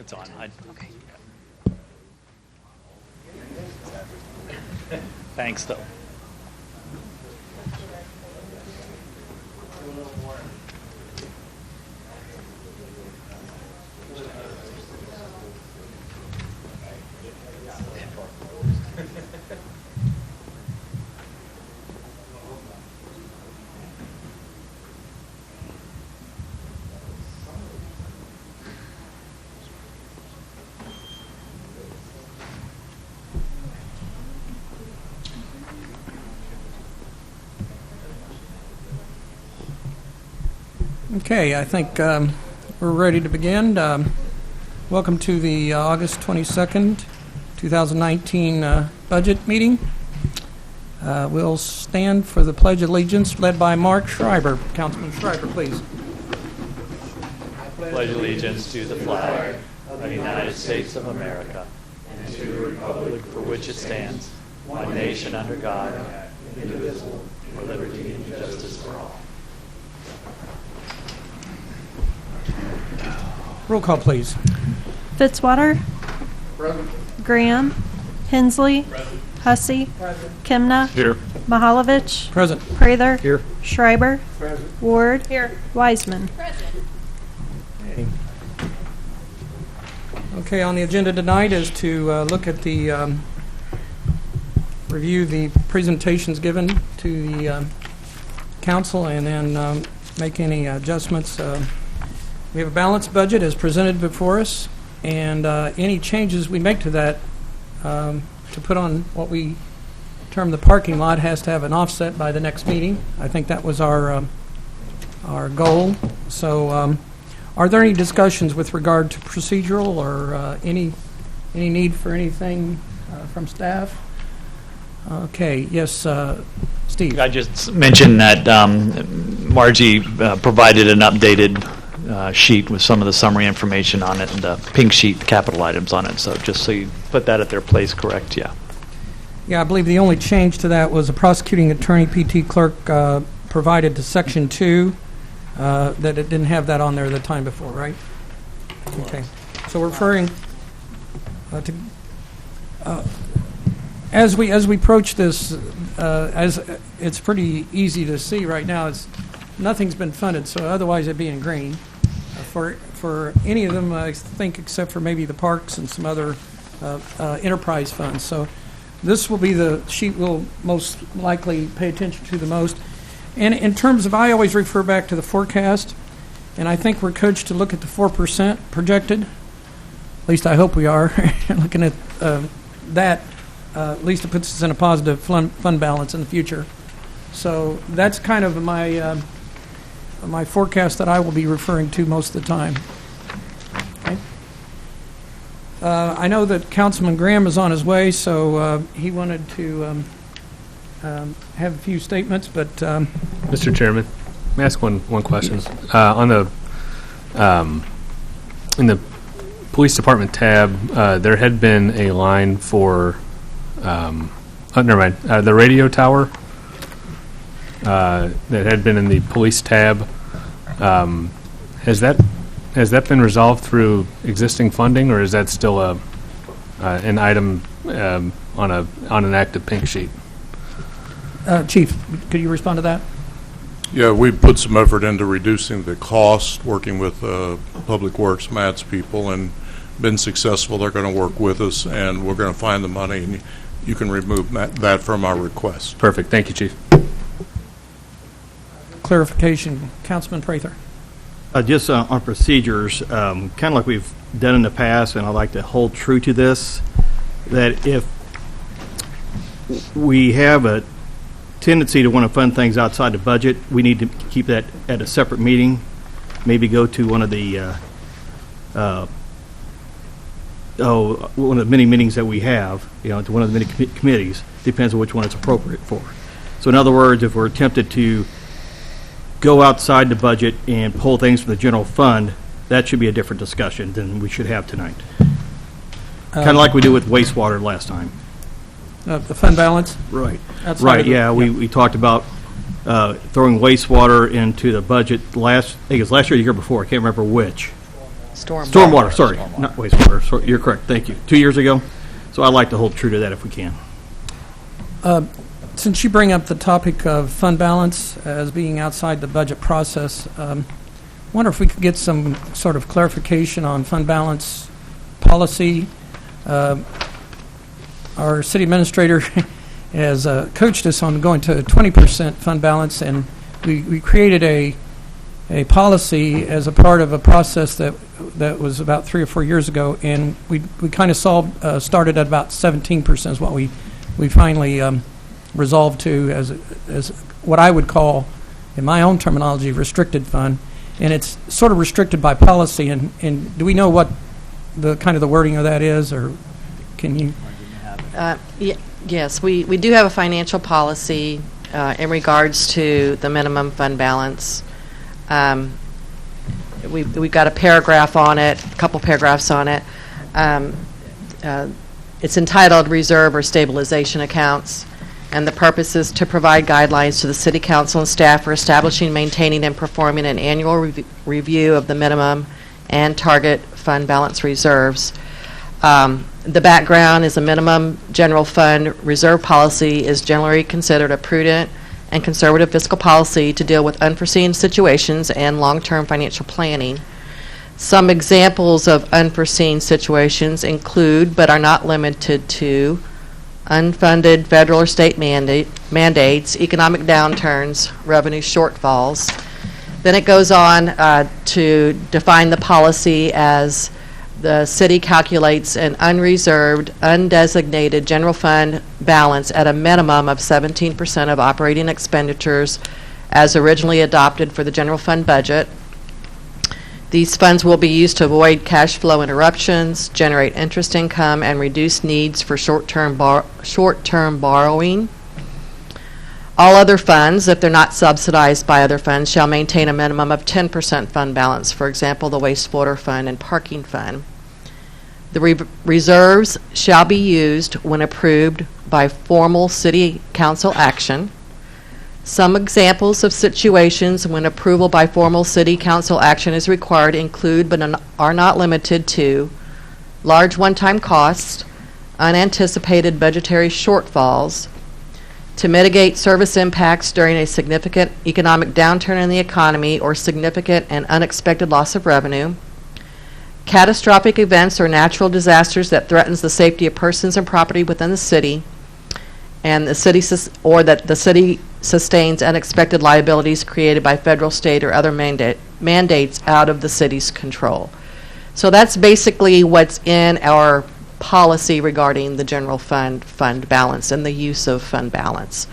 It's on. Okay. Thanks, though. Okay, I think we're ready to begin. Welcome to the August 22nd, 2019 budget meeting. We'll stand for the Pledge of Allegiance led by Mark Schreiber. Councilman Schreiber, please. Pledge allegiance to the flag of the United States of America and to the republic for which it stands, one nation under God, indivisible, for liberty and justice for all. Roll call, please. Fitzwater. Present. Graham. Hensley. Present. Hussey. Present. Kimna. Here. Mahalovich. Present. Prather. Here. Schreiber. Present. Ward. Here. Wiseman. Present. Okay, on the agenda tonight is to look at the review the presentations given to the council and then make any adjustments. We have a balanced budget as presented before us, and any changes we make to that to put on what we term the parking lot has to have an offset by the next meeting. I think that was our goal. So are there any discussions with regard to procedural or any need for anything from staff? Okay, yes, Steve. I just mentioned that Margie provided an updated sheet with some of the summary information on it, and the pink sheet, the capital items on it. So just so you put that at their place, correct? Yeah. Yeah, I believe the only change to that was the prosecuting attorney PT clerk provided to section 2 that it didn't have that on there the time before, right? Okay. So we're referring to as we approach this, as it's pretty easy to see right now, nothing's been funded, so otherwise it'd be in green. For any of them, I think, except for maybe the parks and some other enterprise funds. So this will be the sheet we'll most likely pay attention to the most. And in terms of, I always refer back to the forecast, and I think we're coached to look at the 4% projected. At least I hope we are. Looking at that, at least it puts us in a positive fund balance in the future. So that's kind of my forecast that I will be referring to most of the time. Okay. I know that Councilman Graham is on his way, so he wanted to have a few statements, but Mr. Chairman, may I ask one question? On the in the police department tab, there had been a line for never mind, the radio tower that had been in the police tab. Has that been resolved through existing funding, or is that still an item on an active pink sheet? Chief, could you respond to that? Yeah, we've put some effort into reducing the cost, working with Public Works, Matt's people, and been successful. They're going to work with us, and we're going to find the money, and you can remove that from our request. Perfect. Thank you, Chief. Clarification, Councilman Prather. Just on procedures, kind of like we've done in the past, and I'd like to hold true to this, that if we have a tendency to want to fund things outside the budget, we need to keep that at a separate meeting, maybe go to one of the many meetings that we have, to one of the many committees. Depends on which one it's appropriate for. So in other words, if we're tempted to go outside the budget and pull things from the general fund, that should be a different discussion than we should have tonight. Kind of like we did with wastewater last time. The fund balance? Right. Right, yeah. We talked about throwing wastewater into the budget I think it was last year or the year before. I can't remember which. Stormwater, sorry, not wastewater. You're correct, thank you. 2 years ago. So I'd like to hold true to that if we can. Since you bring up the topic of fund balance as being outside the budget process, wonder if we could get some sort of clarification on fund balance policy. Our city administrator has coached us on going to a 20% fund balance, and we created a policy as a part of a process that was about 3 or 4 years ago, and we kind of started at about 17% is what we finally resolved to as what I would call, in my own terminology, restricted fund, and it's sort of restricted by policy. And do we know what the kind of the wording of that is, or can you? Yes, we do have a financial policy in regards to the minimum fund balance. We've got a paragraph on it, a couple paragraphs on it. It's entitled Reserve or Stabilization Accounts, and the purpose is to provide guidelines to the City Council and staff for establishing, maintaining, and performing an annual review of the minimum and target fund balance reserves. The background is a minimum general fund reserve policy is generally considered a prudent and conservative fiscal policy to deal with unforeseen situations and long-term financial planning. Some examples of unforeseen situations include, but are not limited to, unfunded federal or state mandates, economic downturns, revenue shortfalls. Then it goes on to define the policy as the city calculates an unreserved, undesignated general fund balance at a minimum of 17% of operating expenditures as originally adopted for the general fund budget. These funds will be used to avoid cash flow interruptions, generate interest income, and reduce needs for short-term borrowing. All other funds, if they're not subsidized by other funds, shall maintain a minimum of 10% fund balance, for example, the wastewater fund and parking fund. The reserves shall be used when approved by formal city council action. Some examples of situations when approval by formal city council action is required include, but are not limited to, large one-time costs, unanticipated budgetary shortfalls, to mitigate service impacts during a significant economic downturn in the economy or significant and unexpected loss of revenue, catastrophic events or natural disasters that threatens the safety of persons and property within the city, and the city that the city sustains unexpected liabilities created by federal, state, or other mandates out of the city's control. So that's basically what's in our policy regarding the general fund balance and the use of fund balance.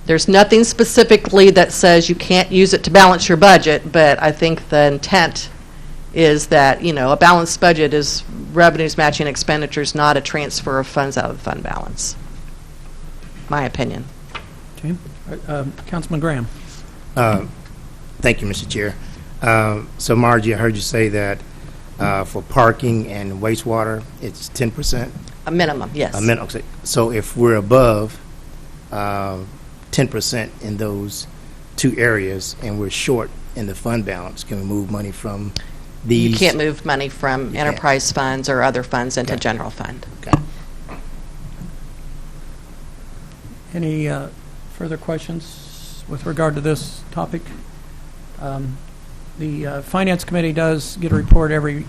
There's nothing specifically that says you can't use it to balance your budget, but I think the intent is that, a balanced budget is revenues matching expenditures, not a transfer of funds out of the fund balance. My opinion. Okay. Councilman Graham. Thank you, Mr. Chair. So, Margie, I heard you say that for parking and wastewater, it's 10%? A minimum, yes. A minimum. So if we're above 10% in those two areas and we're short in the fund balance, can we move money from these? You can't move money from enterprise funds or other funds into general fund. Okay. Any further questions with regard to this topic? The Finance Committee does get a report every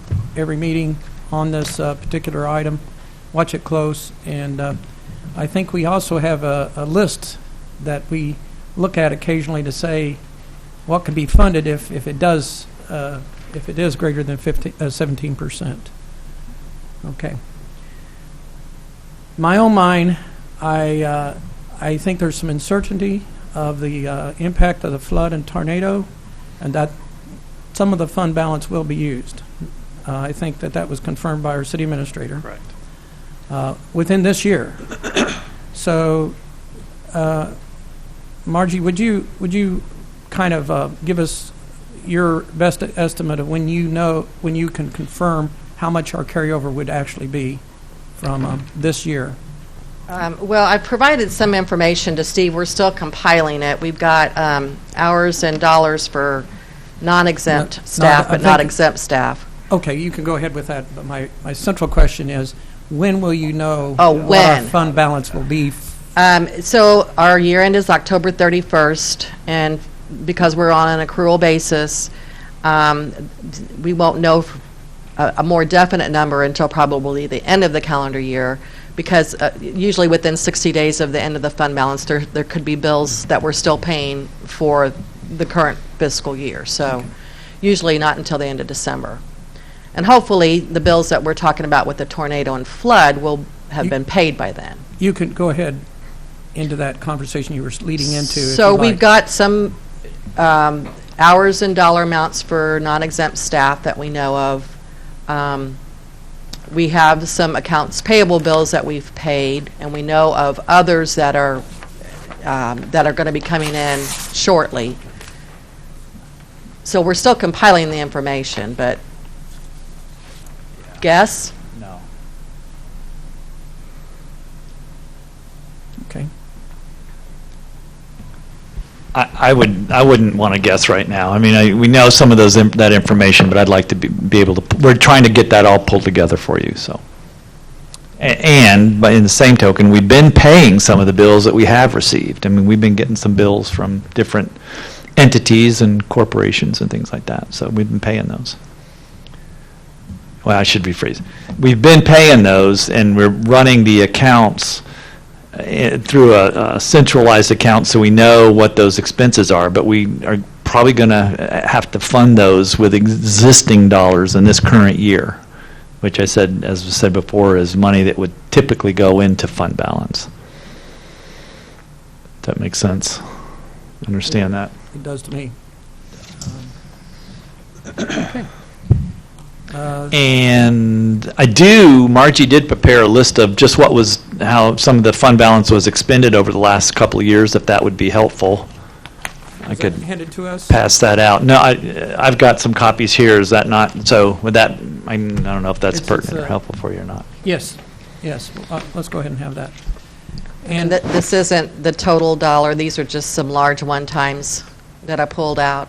meeting on this particular item. Watch it close, and I think we also have a list that we look at occasionally to say what can be funded if it is greater than 17%. Okay. My own mind, I think there's some uncertainty of the impact of the flood and tornado, and that some of the fund balance will be used. I think that was confirmed by our city administrator. Correct. Within this year. So, Margie, would you kind of give us your best estimate of when you can confirm how much our carryover would actually be from this year? Well, I provided some information to Steve. We're still compiling it. We've got hours and dollars for non-exempt staff, but not exempt staff. Okay, you can go ahead with that, but my central question is, when will you know Oh, what our when? fund balance will be? So our year end is October 31st, and because we're on an accrual basis, we won't know a more definite number until probably the end of the calendar year, because usually within 60 days of the end of the fund balance, there could be bills that we're still paying for the current fiscal year. So usually not until the end of December. And hopefully, the bills that we're talking about with the tornado and flood will have been paid by then. You can go ahead into that conversation you were leading into. if So you'd we've like. got some hours and dollar amounts for non-exempt staff that we know of. We have some accounts payable bills that we've paid, and we know of others that are going to be coming in shortly. So we're still compiling the information, but guess? No. Okay. I wouldn't want to guess right now. I mean, we know some of that information, but I'd like to be able to. We're trying to get that all pulled together for you. So, but in the same token, we've been paying some of the bills that we have received. I mean, we've been getting some bills from different entities and corporations and things like that. So we've been paying those. Well, I should rephrase. We've been paying those, and we're running the accounts through a centralized account, so we know what those expenses are, but we are probably going to have to fund those with existing dollars in this current year, which I said, as was said before, is money that would typically go into fund balance. Does that make sense? Understand that? It does to me. And Margie did prepare a list of just how some of the fund balance was expended over the last couple of years, if that would be helpful. I Is could that handed to us? pass that out. No, I've got some copies here. Is that not, so with that, I don't know if that's It's, pertinent or helpful for you or not. Yes, yes. Let's go ahead and have that. And this isn't the total dollar. These are just some large one-times that I pulled out.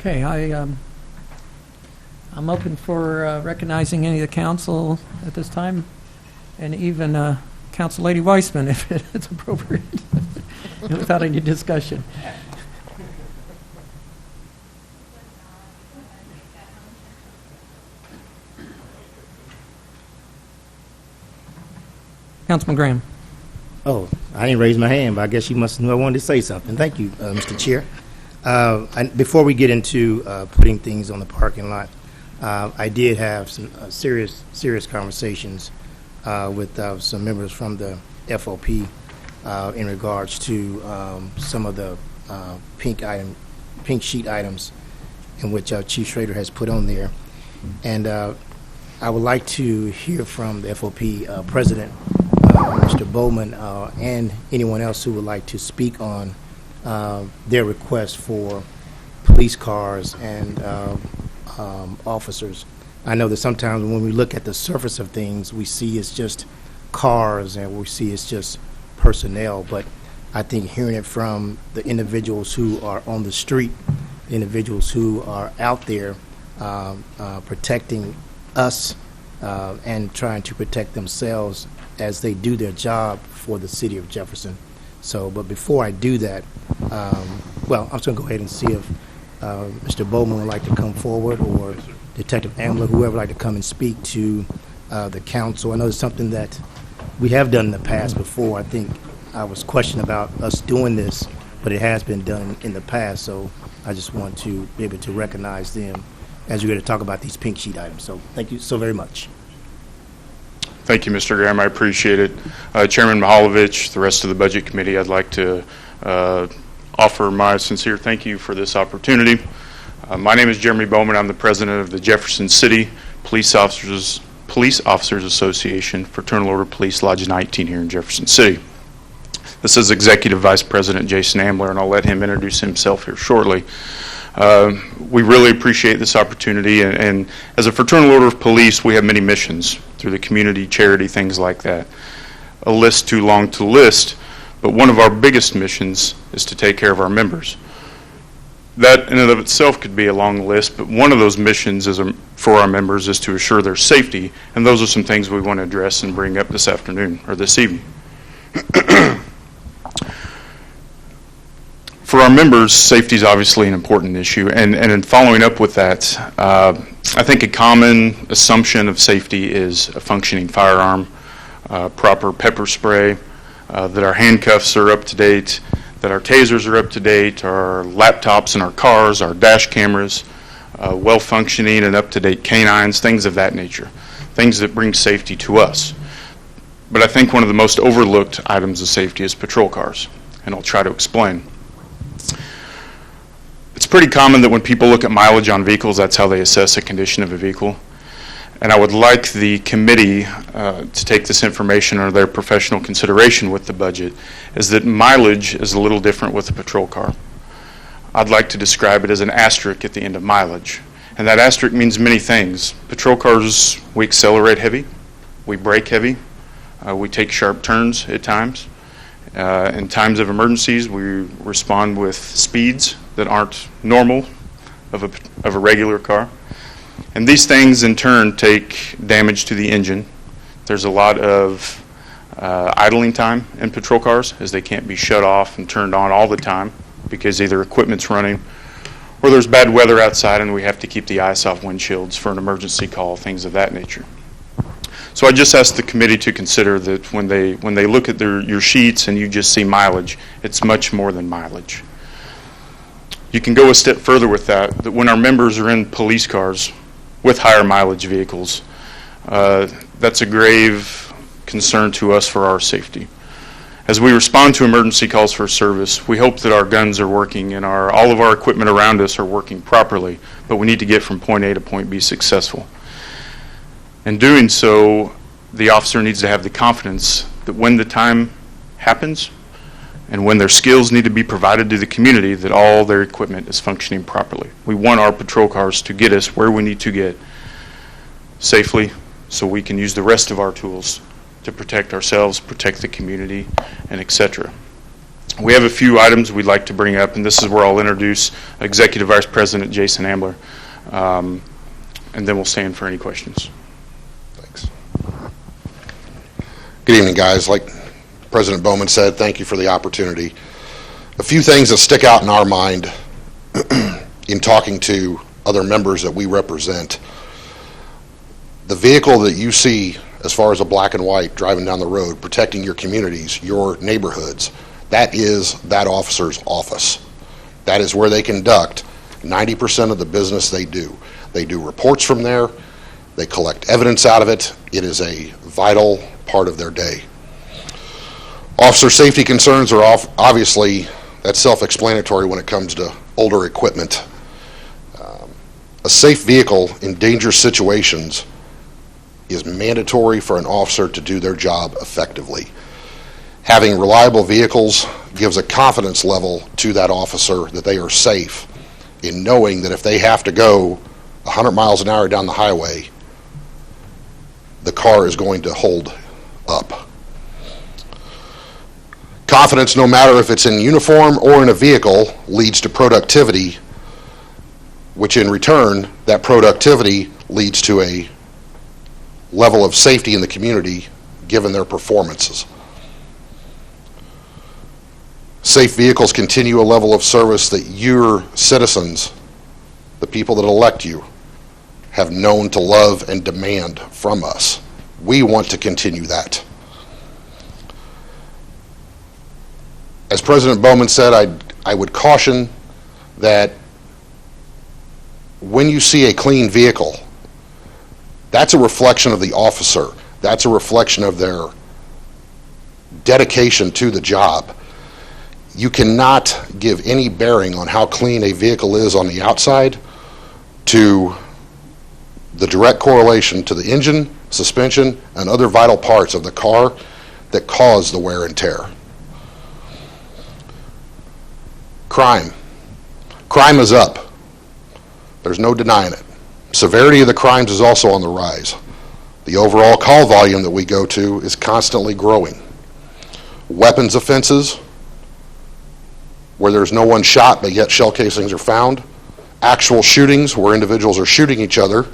Okay. Okay, I'm open for recognizing any of the council at this time, and even Council Lady Weissman, if it's appropriate, without any discussion. Councilman Graham. Oh, I didn't raise my hand, but I guess you must know I wanted to say something. Thank you, Mr. Chair. Before we get into putting things on the parking lot, I did have some serious conversations with some members from the FOP in regards to some of the pink sheet items in which Chief Schrader has put on there. And I would like to hear from the FOP president, Mr. Bowman, and anyone else who would like to speak on their request for police cars and officers. I know that sometimes when we look at the surface of things, we see it's just cars and we see it's just personnel, but I think hearing it from the individuals who are on the street, individuals who are out there protecting us and trying to protect themselves as they do their job for the city of Jefferson. So, but before I do that, well, I'm just going to go ahead and see if Mr. Bowman would like to come forward, or Detective Ambler, whoever would like to come and speak to the council. I know it's something that we have done in the past before. I think I was questioned about us doing this, but it has been done in the past, so I just want to be able to recognize them as we're going to talk about these pink sheet items. So thank you so very much. Thank you, Mr. Graham. I appreciate it. Chairman Mihalovich, the rest of the Budget Committee, I'd like to offer my sincere thank you for this opportunity. My name is Jeremy Bowman. I'm the president of the Jefferson City Police Officers Association, Fraternal Order Police Lodge 19 here in Jefferson City. This is Executive Vice President Jason Ambler, and I'll let him introduce himself here shortly. We really appreciate this opportunity, and as a Fraternal Order of Police, we have many missions through the community, charity, things like that. A list too long to list, but one of our biggest missions is to take care of our members. That in and of itself could be a long list, but one of those missions for our members is to assure their safety, and those are some things we want to address and bring up this afternoon, or this evening. For our members, safety is obviously an important issue, and in following up with that, I think a common assumption of safety is a functioning firearm, proper pepper spray, that our handcuffs are up to date, that our tasers are up to date, our laptops in our cars, our dash cameras, well-functioning and up-to-date canines, things of that nature, things that bring safety to us. But I think one of the most overlooked items of safety is patrol cars, and I'll try to explain. It's pretty common that when people look at mileage on vehicles, that's how they assess the condition of a vehicle. And I would like the committee to take this information under their professional consideration with the budget, is that mileage is a little different with a patrol car. I'd like to describe it as an asterisk at the end of mileage. And that asterisk means many things. Patrol cars, we accelerate heavy, we brake heavy, we take sharp turns at times. In times of emergencies, we respond with speeds that aren't normal of a regular car. And these things in turn take damage to the engine. There's a lot of idling time in patrol cars, as they can't be shut off and turned on all the time because either equipment's running or there's bad weather outside and we have to keep the ice off windshields for an emergency call, things of that nature. So I just asked the committee to consider that when they look at your sheets and you just see mileage, it's much more than mileage. You can go a step further with that when our members are in police cars with higher mileage vehicles, that's a grave concern to us for our safety. As we respond to emergency calls for service, we hope that our guns are working and all of our equipment around us are working properly, but we need to get from point A to point B successful. In doing so, the officer needs to have the confidence that when the time happens and when their skills need to be provided to the community, that all their equipment is functioning properly. We want our patrol cars to get us where we need to get safely so we can use the rest of our tools to protect ourselves, protect the community, and etc. We have a few items we'd like to bring up, and this is where I'll introduce Executive Vice President Jason Ambler, and then we'll stand for any questions. Thanks. Good evening, guys. Like President Bowman said, thank you for the opportunity. A few things that stick out in our mind in talking to other members that we represent. The vehicle that you see as far as a black and white driving down the road, protecting your communities, your neighborhoods, that is that officer's office. That is where they conduct 90% of the business they do. They do reports from there. They collect evidence out of it. It is a vital part of their day. Officer safety concerns are obviously, that's self-explanatory when it comes to older equipment. A safe vehicle in dangerous situations is mandatory for an officer to do their job effectively. Having reliable vehicles gives a confidence level to that officer that they are safe in knowing that if they have to go 100 miles an hour down the highway, the car is going to hold up. Confidence, no matter if it's in uniform or in a vehicle, leads to productivity, which in return, that productivity leads to a level of safety in the community given their performances. Safe vehicles continue a level of service that your citizens, the people that elect you, have known to love and demand from us. We want to continue that. As President Bowman said, I would caution that when you see a clean vehicle, that's a reflection of the officer. That's a reflection of their dedication to the job. You cannot give any bearing on how clean a vehicle is on the outside to the direct correlation to the engine, suspension, and other vital parts of the car that cause the wear and tear. Crime. Crime is up. There's no denying it. Severity of the crimes is also on the rise. The overall call volume that we go to is constantly growing. Weapons offenses, where there's no one shot but yet shell casings are found. Actual shootings where individuals are shooting each other.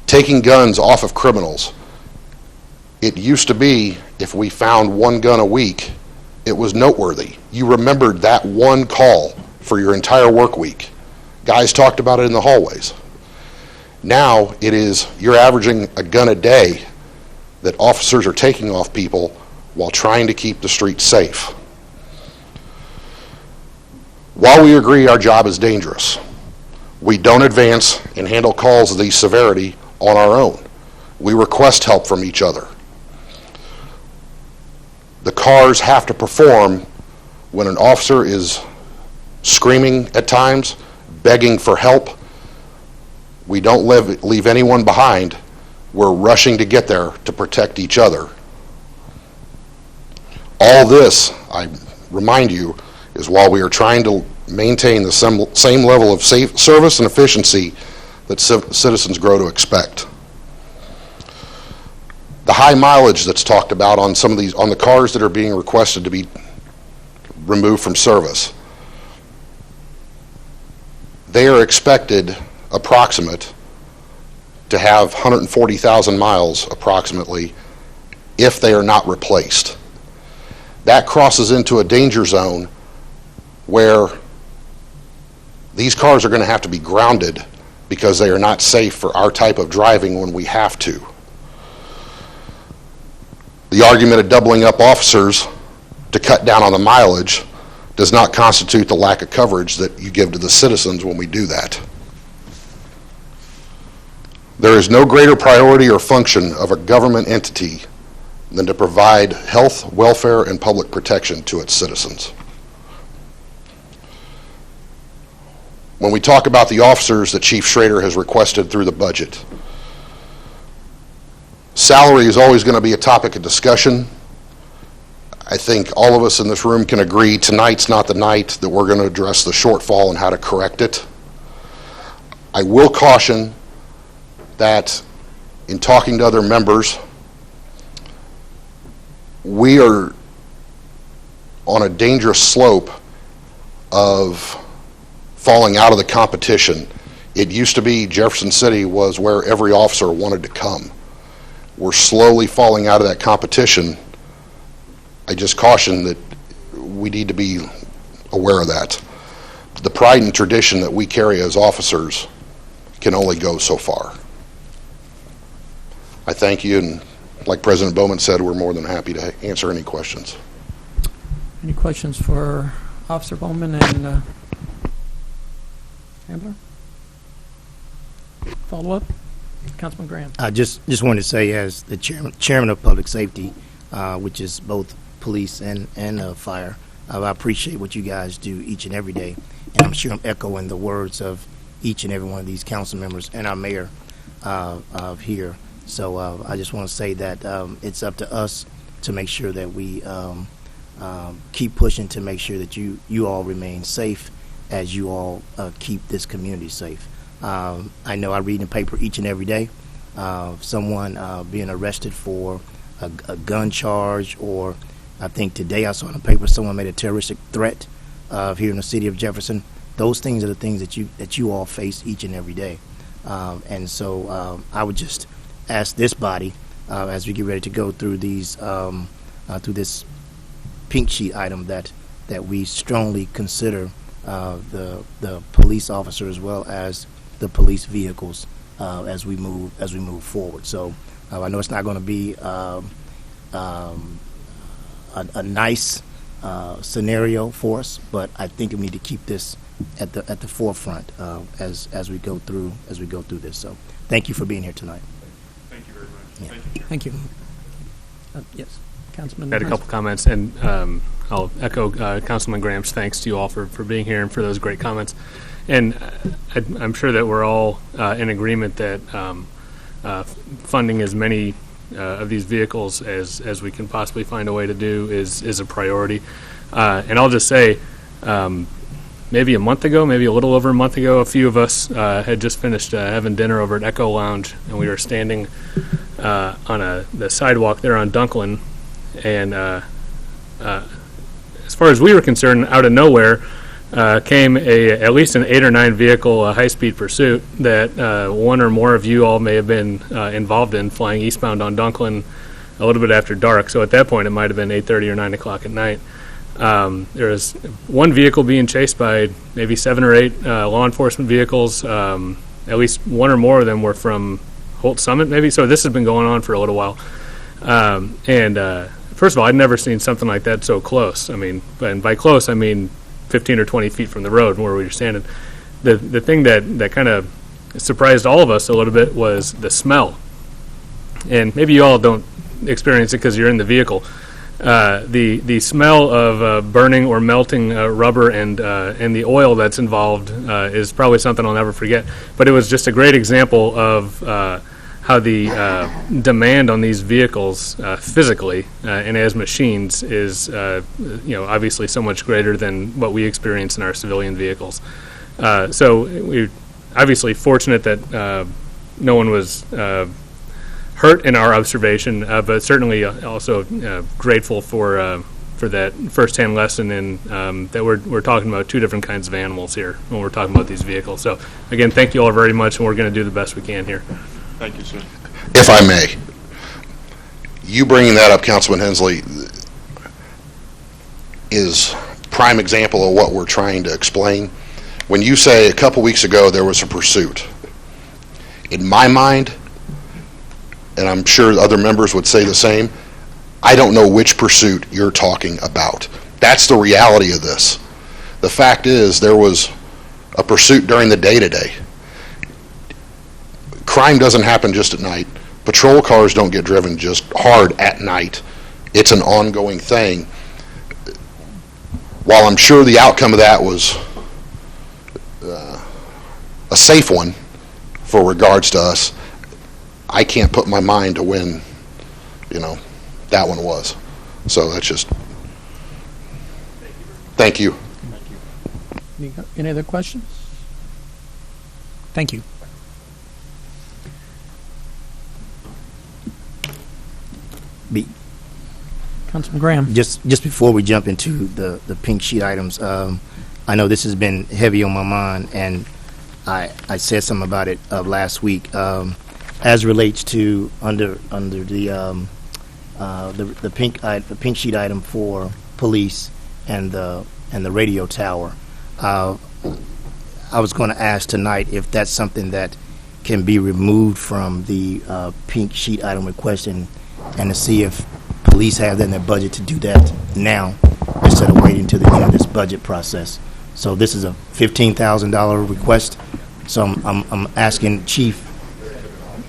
Taking guns off of criminals. It used to be if we found one gun a week, it was noteworthy. You remembered that one call for your entire work week. Guys talked about it in the hallways. Now it is, you're averaging a gun a day that officers are taking off people while trying to keep the streets safe. While we agree our job is dangerous, we don't advance and handle calls of these severity on our own. We request help from each other. The cars have to perform when an officer is screaming at times, begging for help. We don't leave anyone behind. We're rushing to get there to protect each other. All this, I remind you, is while we are trying to maintain the same level of safe service and efficiency that citizens grow to expect. The high mileage that's talked about on some of these, on the cars that are being requested to be removed from service, they are expected approximate to have 140,000 miles approximately if they are not replaced. That crosses into a danger zone where these cars are going to have to be grounded because they are not safe for our type of driving when we have to. The argument of doubling up officers to cut down on the mileage does not constitute the lack of coverage that you give to the citizens when we do that. There is no greater priority or function of a government entity than to provide health, welfare, and public protection to its citizens. When we talk about the officers that Chief Schrader has requested through the budget, salary is always going to be a topic of discussion. I think all of us in this room can agree tonight's not the night that we're going to address the shortfall and how to correct it. I will caution that in talking to other members, we are on a dangerous slope of falling out of the competition. It used to be Jefferson City was where every officer wanted to come. We're slowly falling out of that competition. I just caution that we need to be aware of that. The pride and tradition that we carry as officers can only go so far. I thank you, and like President Bowman said, we're more than happy to answer any questions. Any questions for Officer Bowman and Ambler? Follow up? Councilman Graham. I just wanted to say, as the chairman of Public Safety, which is both police and fire, I appreciate what you guys do each and every day, and I'm sure I'm echoing the words of each and every one of these council members and our mayor of here. So I just want to say that it's up to us to make sure that we keep pushing to make sure that you all remain safe as you all keep this community safe. I know I read in the paper each and every day someone being arrested for a gun charge, or I think today I saw in the paper someone made a terroristic threat here in the city of Jefferson. Those things are the things that you all face each and every day. And so I would just ask this body, as we get ready to go through these through this pink sheet item, that we strongly consider the police officer as well as the police vehicles as we move forward. So I know it's not going to be a nice scenario for us, but I think we need to keep this at the forefront as we go through this. So, thank you for being here tonight. Thank you very much. Yeah. Thank you. Yes, Councilman. I had a couple comments, and I'll echo Councilman Graham's thanks to you all for being here and for those great comments. And I'm sure that we're all in agreement that funding as many of these vehicles as we can possibly find a way to do is a priority. And I'll just say, maybe a month ago, maybe a little over a month ago, a few of us had just finished having dinner over at Echo Lounge, and we were standing on the sidewalk there on Dunklin, and as far as we were concerned, out of nowhere came at least an 8 or 9 vehicle high-speed pursuit that one or more of you all may have been involved in, flying eastbound on Dunklin a little bit after dark. So at that point, it might have been 8:30 or 9 o'clock at night. There was one vehicle being chased by maybe 7 or 8 law enforcement vehicles. At least one or more of them were from Holt Summit, maybe. So this has been going on for a little while. First of all, I'd never seen something like that so close. I mean, and by close, I mean 15 or 20 feet from the road where we were standing. The thing that kind of surprised all of us a little bit was the smell. And maybe you all don't experience it because you're in the vehicle. The smell of burning or melting rubber and the oil that's involved is probably something I'll never forget. But it was just a great example of how the demand on these vehicles physically and as machines is obviously so much greater than what we experience in our civilian vehicles. So we're obviously fortunate that no one was hurt in our observation, but certainly also grateful for that firsthand lesson in that we're talking about 2 different kinds of animals here when we're talking about these vehicles. So again, thank you all very much, and we're going to do the best we can here. Thank you, sir. If I may, you bringing that up, Councilman Hensley, is prime example of what we're trying to explain. When you say a couple weeks ago there was a pursuit, in my mind, and I'm sure other members would say the same, I don't know which pursuit you're talking about. That's the reality of this. The fact is there was a pursuit during the day today. Crime doesn't happen just at night. Patrol cars don't get driven just hard at night. It's an ongoing thing. While I'm sure the outcome of that was a safe one for regards to us, I can't put my mind to when, that one was. So that's just, thank you. Any other questions? Thank you. Councilman Graham. Just before we jump into the pink sheet items, I know this has been heavy on my mind, and I said something about it last week. As relates to under the pink sheet item for police and the radio tower, I was going to ask tonight if that's something that can be removed from the pink sheet item request, and to see if police have that in their budget to do that now instead of waiting to the end of this budget process. So this is a $15,000 request. So I'm asking Chief.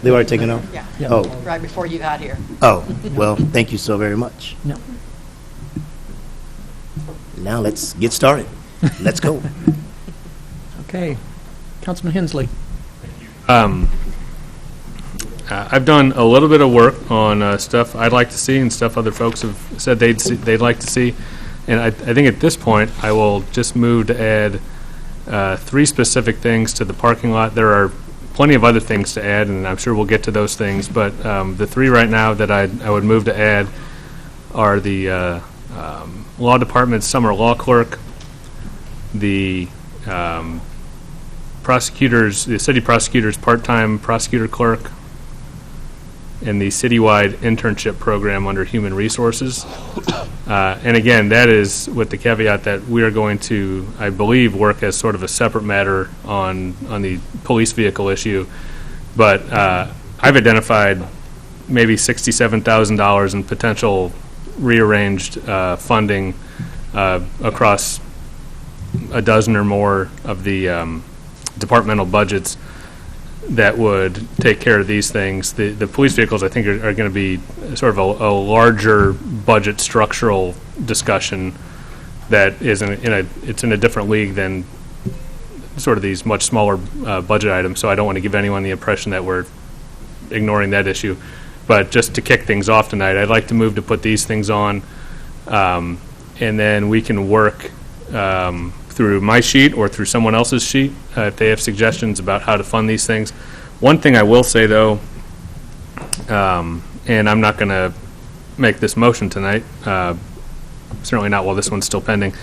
They already taken off? Yeah. Oh. Right before you got here. Oh, well, thank you so very much. No. Now let's get started. Let's go. Okay. Councilman Hensley. I've done a little bit of work on stuff I'd like to see and stuff other folks have said they'd like to see. And I think at this point, I will just move to add 3 specific things to the parking lot. There are plenty of other things to add, and I'm sure we'll get to those things. But the 3 right now that I would move to add are the law department's summer law clerk, the city prosecutor's part-time prosecutor clerk, and the citywide internship program under Human Resources. And again, that is with the caveat that we are going to, I believe, work as sort of a separate matter on the police vehicle issue. But I've identified maybe $67,000 in potential rearranged funding across a dozen or more of the departmental budgets that would take care of these things. The police vehicles, I think, are going to be sort of a larger budget structural discussion that is it's in a different league than sort of these much smaller budget items. So I don't want to give anyone the impression that we're ignoring that issue. But just to kick things off tonight, I'd like to move to put these things on, and then we can work through my sheet or through someone else's sheet if they have suggestions about how to fund these things. One thing I will say, though, and I'm not going to make this motion tonight, certainly not while this one's still pending.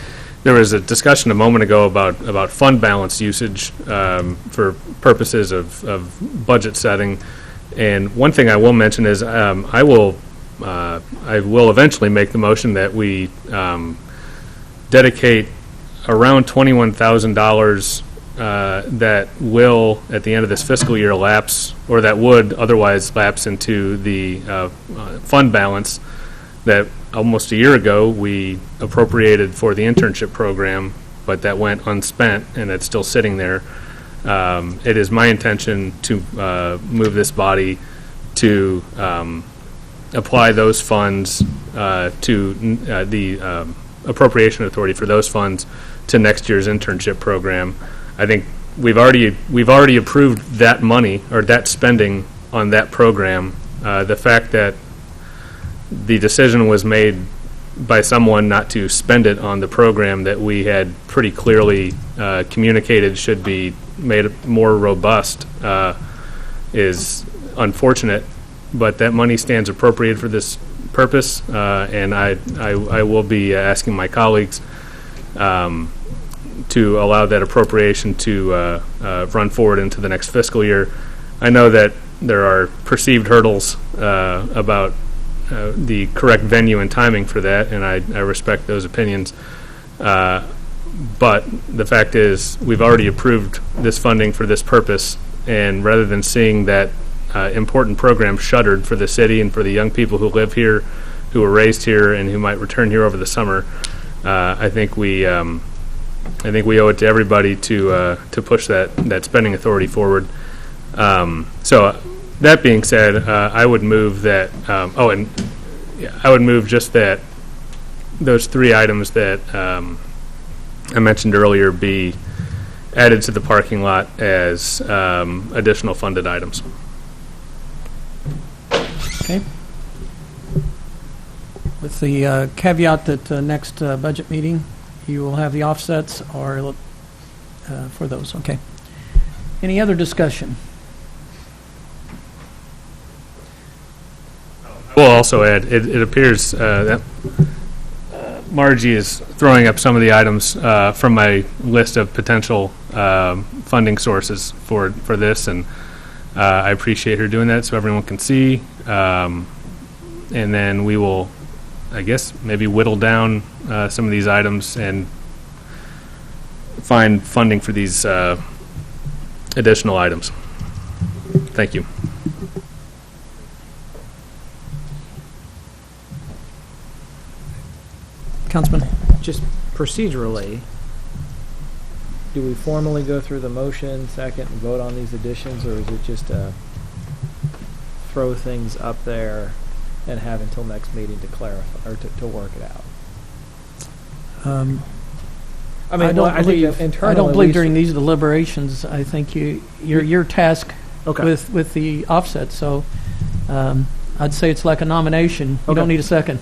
There was a discussion a moment ago about fund balance usage for purposes of budget setting. And one thing I will mention is I will eventually make the motion that we dedicate around $21,000 that will, at the end of this fiscal year, lapse, or that would otherwise lapse into the fund balance that almost a year ago we appropriated for the internship program, but that went unspent and it's still sitting there. It is my intention to move this body to apply those funds to the appropriation authority for those funds to next year's internship program. I think we've already approved that money or that spending on that program. The fact that the decision was made by someone not to spend it on the program that we had pretty clearly communicated should be made more robust is unfortunate, but that money stands appropriated for this purpose, and I will be asking my colleagues to allow that appropriation to run forward into the next fiscal year. I know that there are perceived hurdles about the correct venue and timing for that, and I respect those opinions. But the fact is, we've already approved this funding for this purpose, and rather than seeing that important program shuttered for the city and for the young people who live here, who were raised here, and who might return here over the summer, I think we owe it to everybody to push that spending authority forward. So that being said, I would move that. I would move just that those three items that I mentioned earlier be added to the parking lot as additional funded items. Okay. With the caveat that next budget meeting, you will have the offsets or for those. Okay. Any other discussion? I will also add, it appears that Margie is throwing up some of the items from my list of potential funding sources for this, and I appreciate her doing that so everyone can see. And then we will, I guess, maybe whittle down some of these items and find funding for these additional items. Thank you. Councilman? Just procedurally, do we formally go through the motion, second, and vote on these additions, or is it just throw things up there and have until next meeting to clarify or to work it out? I mean, I don't internally, believe during these deliberations. I think your task Okay. with the offset. So I'd say it's like a nomination. You Okay. don't need a second.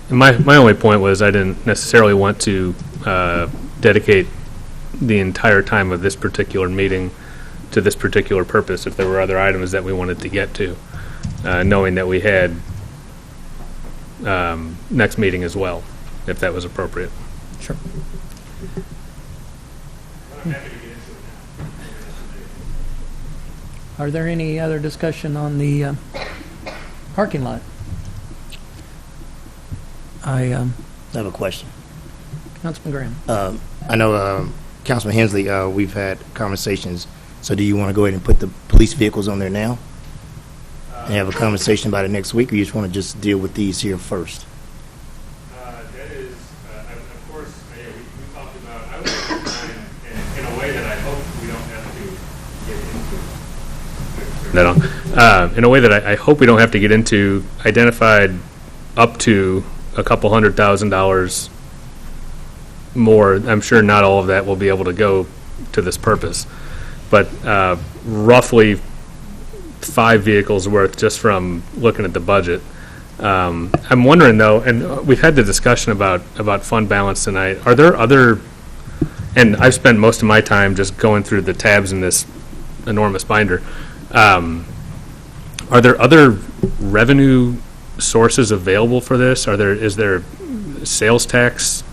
And my only point was I didn't necessarily want to dedicate the entire time of this particular meeting to this particular purpose if there were other items that we wanted to get to, knowing that we had next meeting as well, if that was appropriate. Sure. Are there any other discussion on the parking lot? I have a question. Councilman Graham. I know Councilman Hensley, we've had conversations. So do you want to go ahead and put the police vehicles on there now? And have a conversation about it next week, or you just want to just deal with these here first? That is that on. In a way that I hope we don't have to get into, identified up to a couple $100,000 more. I'm sure not all of that will be able to go to this purpose, but roughly 5 vehicles worth just from looking at the budget. I'm wondering though, and we've had the discussion about fund balance tonight. Are there other, and I've spent most of my time just going through the tabs in this enormous binder. Are there other revenue sources available for this? Is there sales tax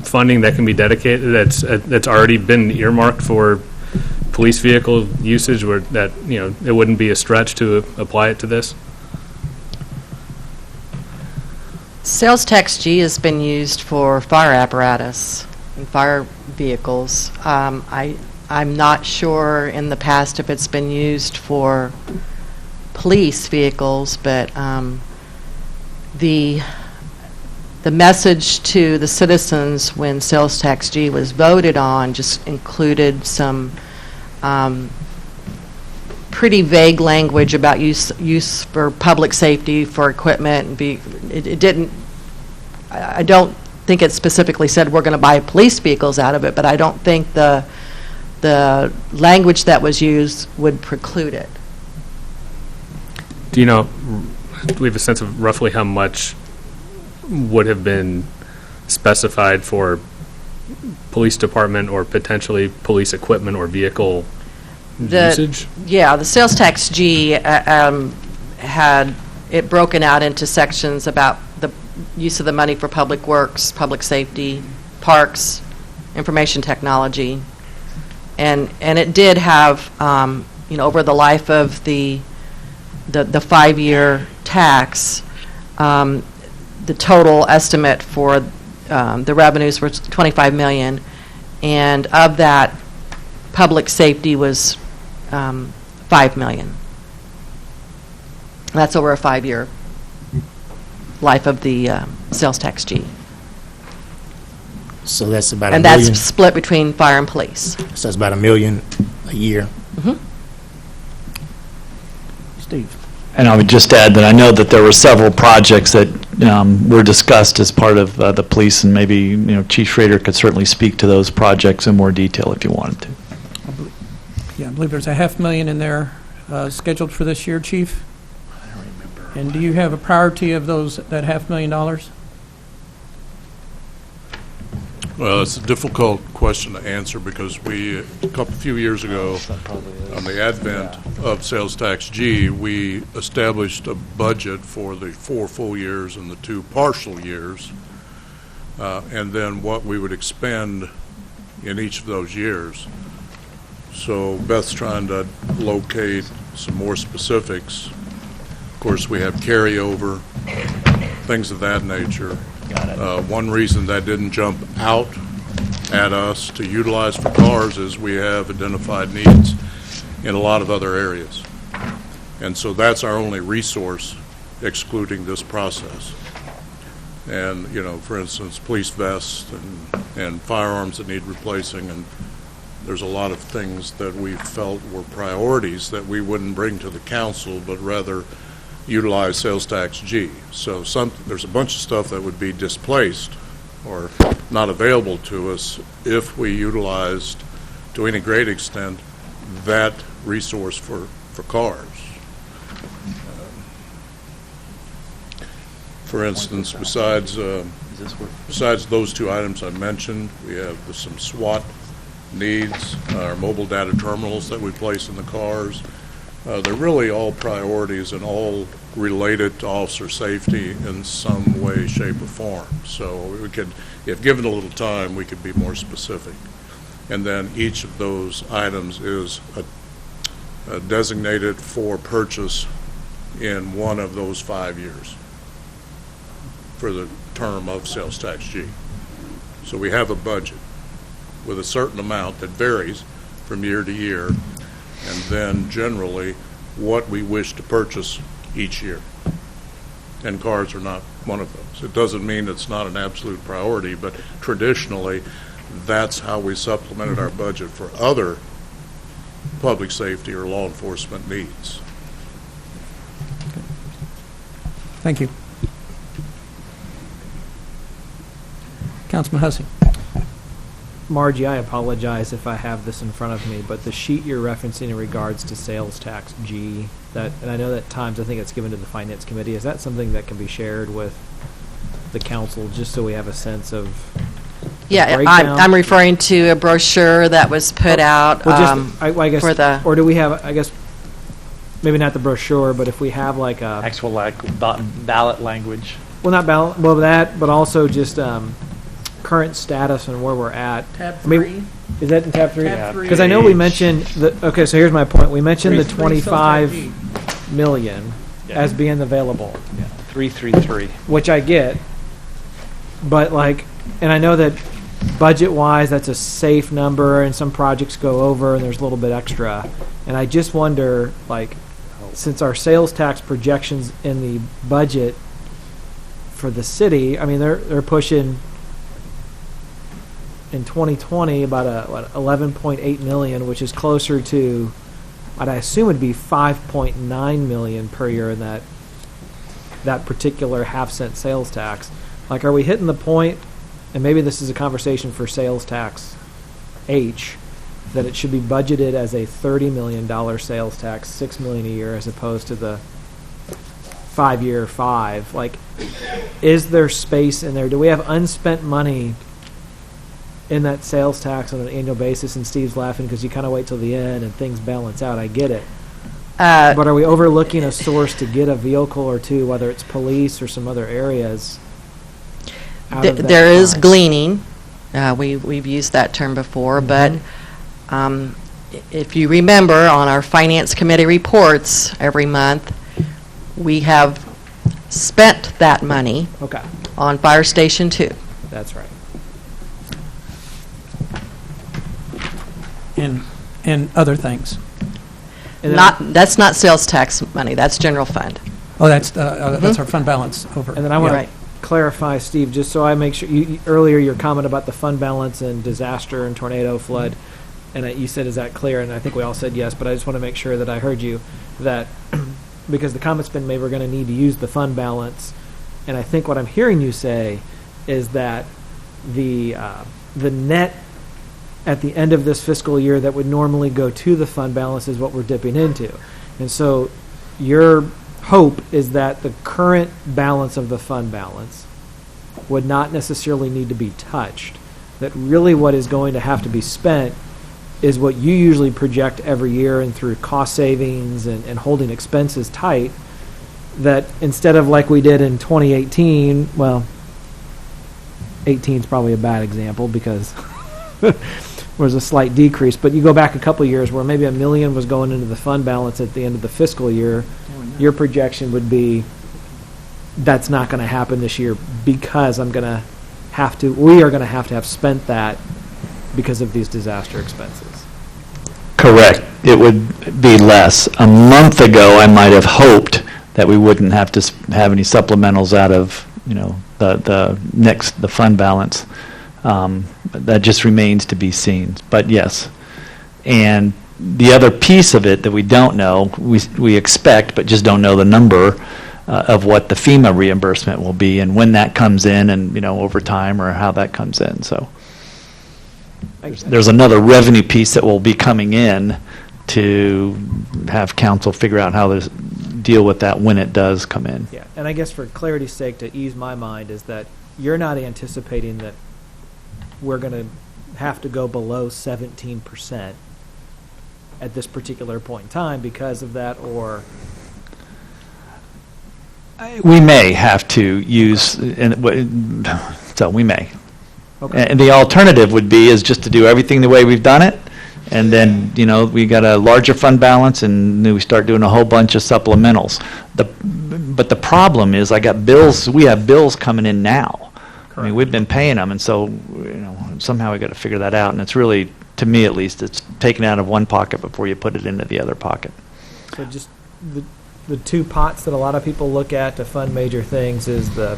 funding that can be dedicated that's already been earmarked for police vehicle usage, where that it wouldn't be a stretch to apply it to this? Sales tax G has been used for fire apparatus and fire vehicles. I'm not sure in the past if it's been used for police vehicles, but the message to the citizens when sales tax G was voted on just included some pretty vague language about use for public safety, for equipment. It didn't. I don't think it specifically said we're going to buy police vehicles out of it, but I don't think the language that was used would preclude it. Do we have a sense of roughly how much would have been specified for police department or potentially police equipment or vehicle usage? Yeah, the sales tax G had it broken out into sections about the use of the money for public works, public safety, parks, information technology, and it did have over the life of the 5-year tax, the total estimate for the revenues were $25 million, and of that, public safety was $5 million. That's over a 5-year life of the sales tax G. So that's about and $1 million. That's split between fire and police. So that's about $1 million a year. Mm-hmm. Steve. And I would just add that I know that there were several projects that were discussed as part of the police, and maybe Chief Schrader could certainly speak to those projects in more detail if you wanted to. I believe there's $500,000 in there scheduled for this year, Chief. I don't remember. And do you have a priority of that $500,000? Well, it's a difficult question to answer because a few years ago, on the advent of sales tax G, we established a budget for the 4 full years and the 2 partial years, and then what we would expend in each of those years. So Beth's trying to locate some more specifics. Of course, we have carryover, things of that nature. One reason that didn't jump out at us to utilize for cars is we have identified needs in a lot of other areas. And so that's our only resource excluding this process. And, for instance, police vests and firearms that need replacing, and there's a lot of things that we felt were priorities that we wouldn't bring to the council, but rather utilize sales tax G. So there's a bunch of stuff that would be displaced or not available to us if we utilized, to any great extent, that resource for cars. For instance, besides those 2 items I mentioned, we have some SWAT needs, our mobile data terminals that we place in the cars. They're really all priorities and all related to officer safety in some way, shape, or form. So we could, if given a little time, we could be more specific. And then each of those items is designated for purchase in one of those 5 years for the term of sales tax G. So we have a budget with a certain amount that varies from year to year, and then generally what we wish to purchase each year. And cars are not one of those. It doesn't mean it's not an absolute priority, but traditionally that's how we supplemented our budget for other public safety or law enforcement needs. Thank you. Councilman Hussey. Margie, I apologize if I have this in front of me, but the sheet you're referencing in regards to sales tax G, that, and I know that at times I think it's given to the Finance Committee, is that something that can be shared with the council, just so we have a sense of the Yeah, breakdown? I'm referring to a brochure that was put out Well, just, I guess, for the... or do we have, I guess, maybe not the brochure, but if we have like a, Actual ballot language. well, not ballot, well, that, but also just current status and where we're at. Tab I mean, 3. Is that in tab 3? Tab 3. Because I know we mentioned, okay, so here's my point. We mentioned the Three, still tab 25 million Yeah. as being available, 333. which I get, but like, and I know that budget-wise, that's a safe number, and some projects go over, and there's a little bit extra. And I just wonder, like, since our sales tax projections in the budget for the city, I mean, they're pushing in 2020 about 11.8 million, which is closer to what I assume would be 5.9 million per year in that particular half-cent sales tax. Like, are we hitting the point, and maybe this is a conversation for sales tax H, that it should be budgeted as a $30 million sales tax, $6 million a year, as opposed to the 5-year 5? Like, is there space in there? Do we have unspent money in that sales tax on an annual basis? And Steve's laughing because you kind of wait till the end and things balance out. I get it. But are we overlooking a source to get a vehicle or two, whether it's police or some other areas? There is gleaning. We've used that term before, but if you remember, on our Finance Committee reports every month, we have spent that money Okay, on Fire Station 2. that's right. And other things. And then That's not sales tax money, that's general fund. Oh, that's our fund balance over. And then I want Right. to clarify, Steve, just so I make sure, earlier your comment about the fund balance and disaster and tornado flood, and you said, is that clear? And I think we all said yes, but I just want to make sure that I heard you, that because the comment's been made, we're going to need to use the fund balance. And I think what I'm hearing you say is that the net at the end of this fiscal year that would normally go to the fund balance is what we're dipping into. And so your hope is that the current balance of the fund balance would not necessarily need to be touched, that really what is going to have to be spent is what you usually project every year and through cost savings and holding expenses tight, that instead of like we did in 2018, well, 18 is probably a bad example because was a slight decrease, but you go back a couple of years where maybe $1 million was going into the fund balance at the end of the fiscal year, your projection would be that's not going to happen this year because we are going to have spent that because of these disaster expenses. Correct. It would be less. A month ago, I might have hoped that we wouldn't have to have any supplementals out of, the fund balance. That just remains to be seen. But yes. And the other piece of it that we don't know, we expect, but just don't know the number of what the FEMA reimbursement will be and when that comes in and, over time or how that comes in. So there's another revenue piece that will be coming in to have council figure out how to deal with that when it does come in. Yeah, and I guess for clarity's sake, to ease my mind, is that you're not anticipating that we're going to have to go below 17% at this particular point in time because of that, or We may have to use, so we may. okay. And the alternative would be is just to do everything the way we've done it, and then, we got a larger fund balance, and then we start doing a whole bunch of supplementals. But the problem is, we have bills coming in now. I mean, we've been paying them, and so, somehow we got to figure that out, and it's really, to me at least, it's taken out of one pocket before you put it into the other pocket. So just the two pots that a lot of people look at to fund major things is the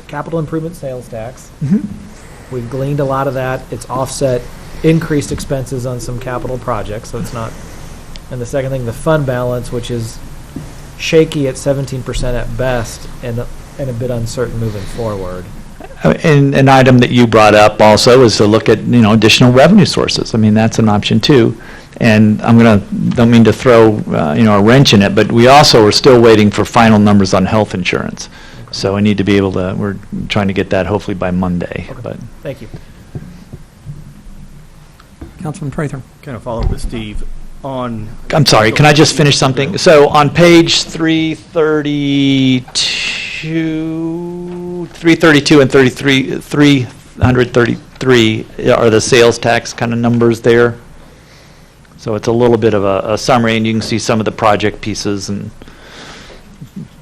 capital improvement sales tax. Mm-hmm. We've gleaned a lot of that. It's offset increased expenses on some capital projects, so it's not And the second thing, the fund balance, which is shaky at 17% at best and a bit uncertain moving forward. And an item that you brought up also is to look at, additional revenue sources. I mean, that's an option too. And don't mean to throw, a wrench in it, but we also are still waiting for final numbers on health insurance. So I need to be able to, we're trying to get that hopefully by Monday. Okay. But Thank you. Councilman Prather. Kind of follow up with Steve on. I'm sorry, can I just finish something? So on page 332 and 333 are the sales tax kind of numbers there. So it's a little bit of a summary, and you can see some of the project pieces, and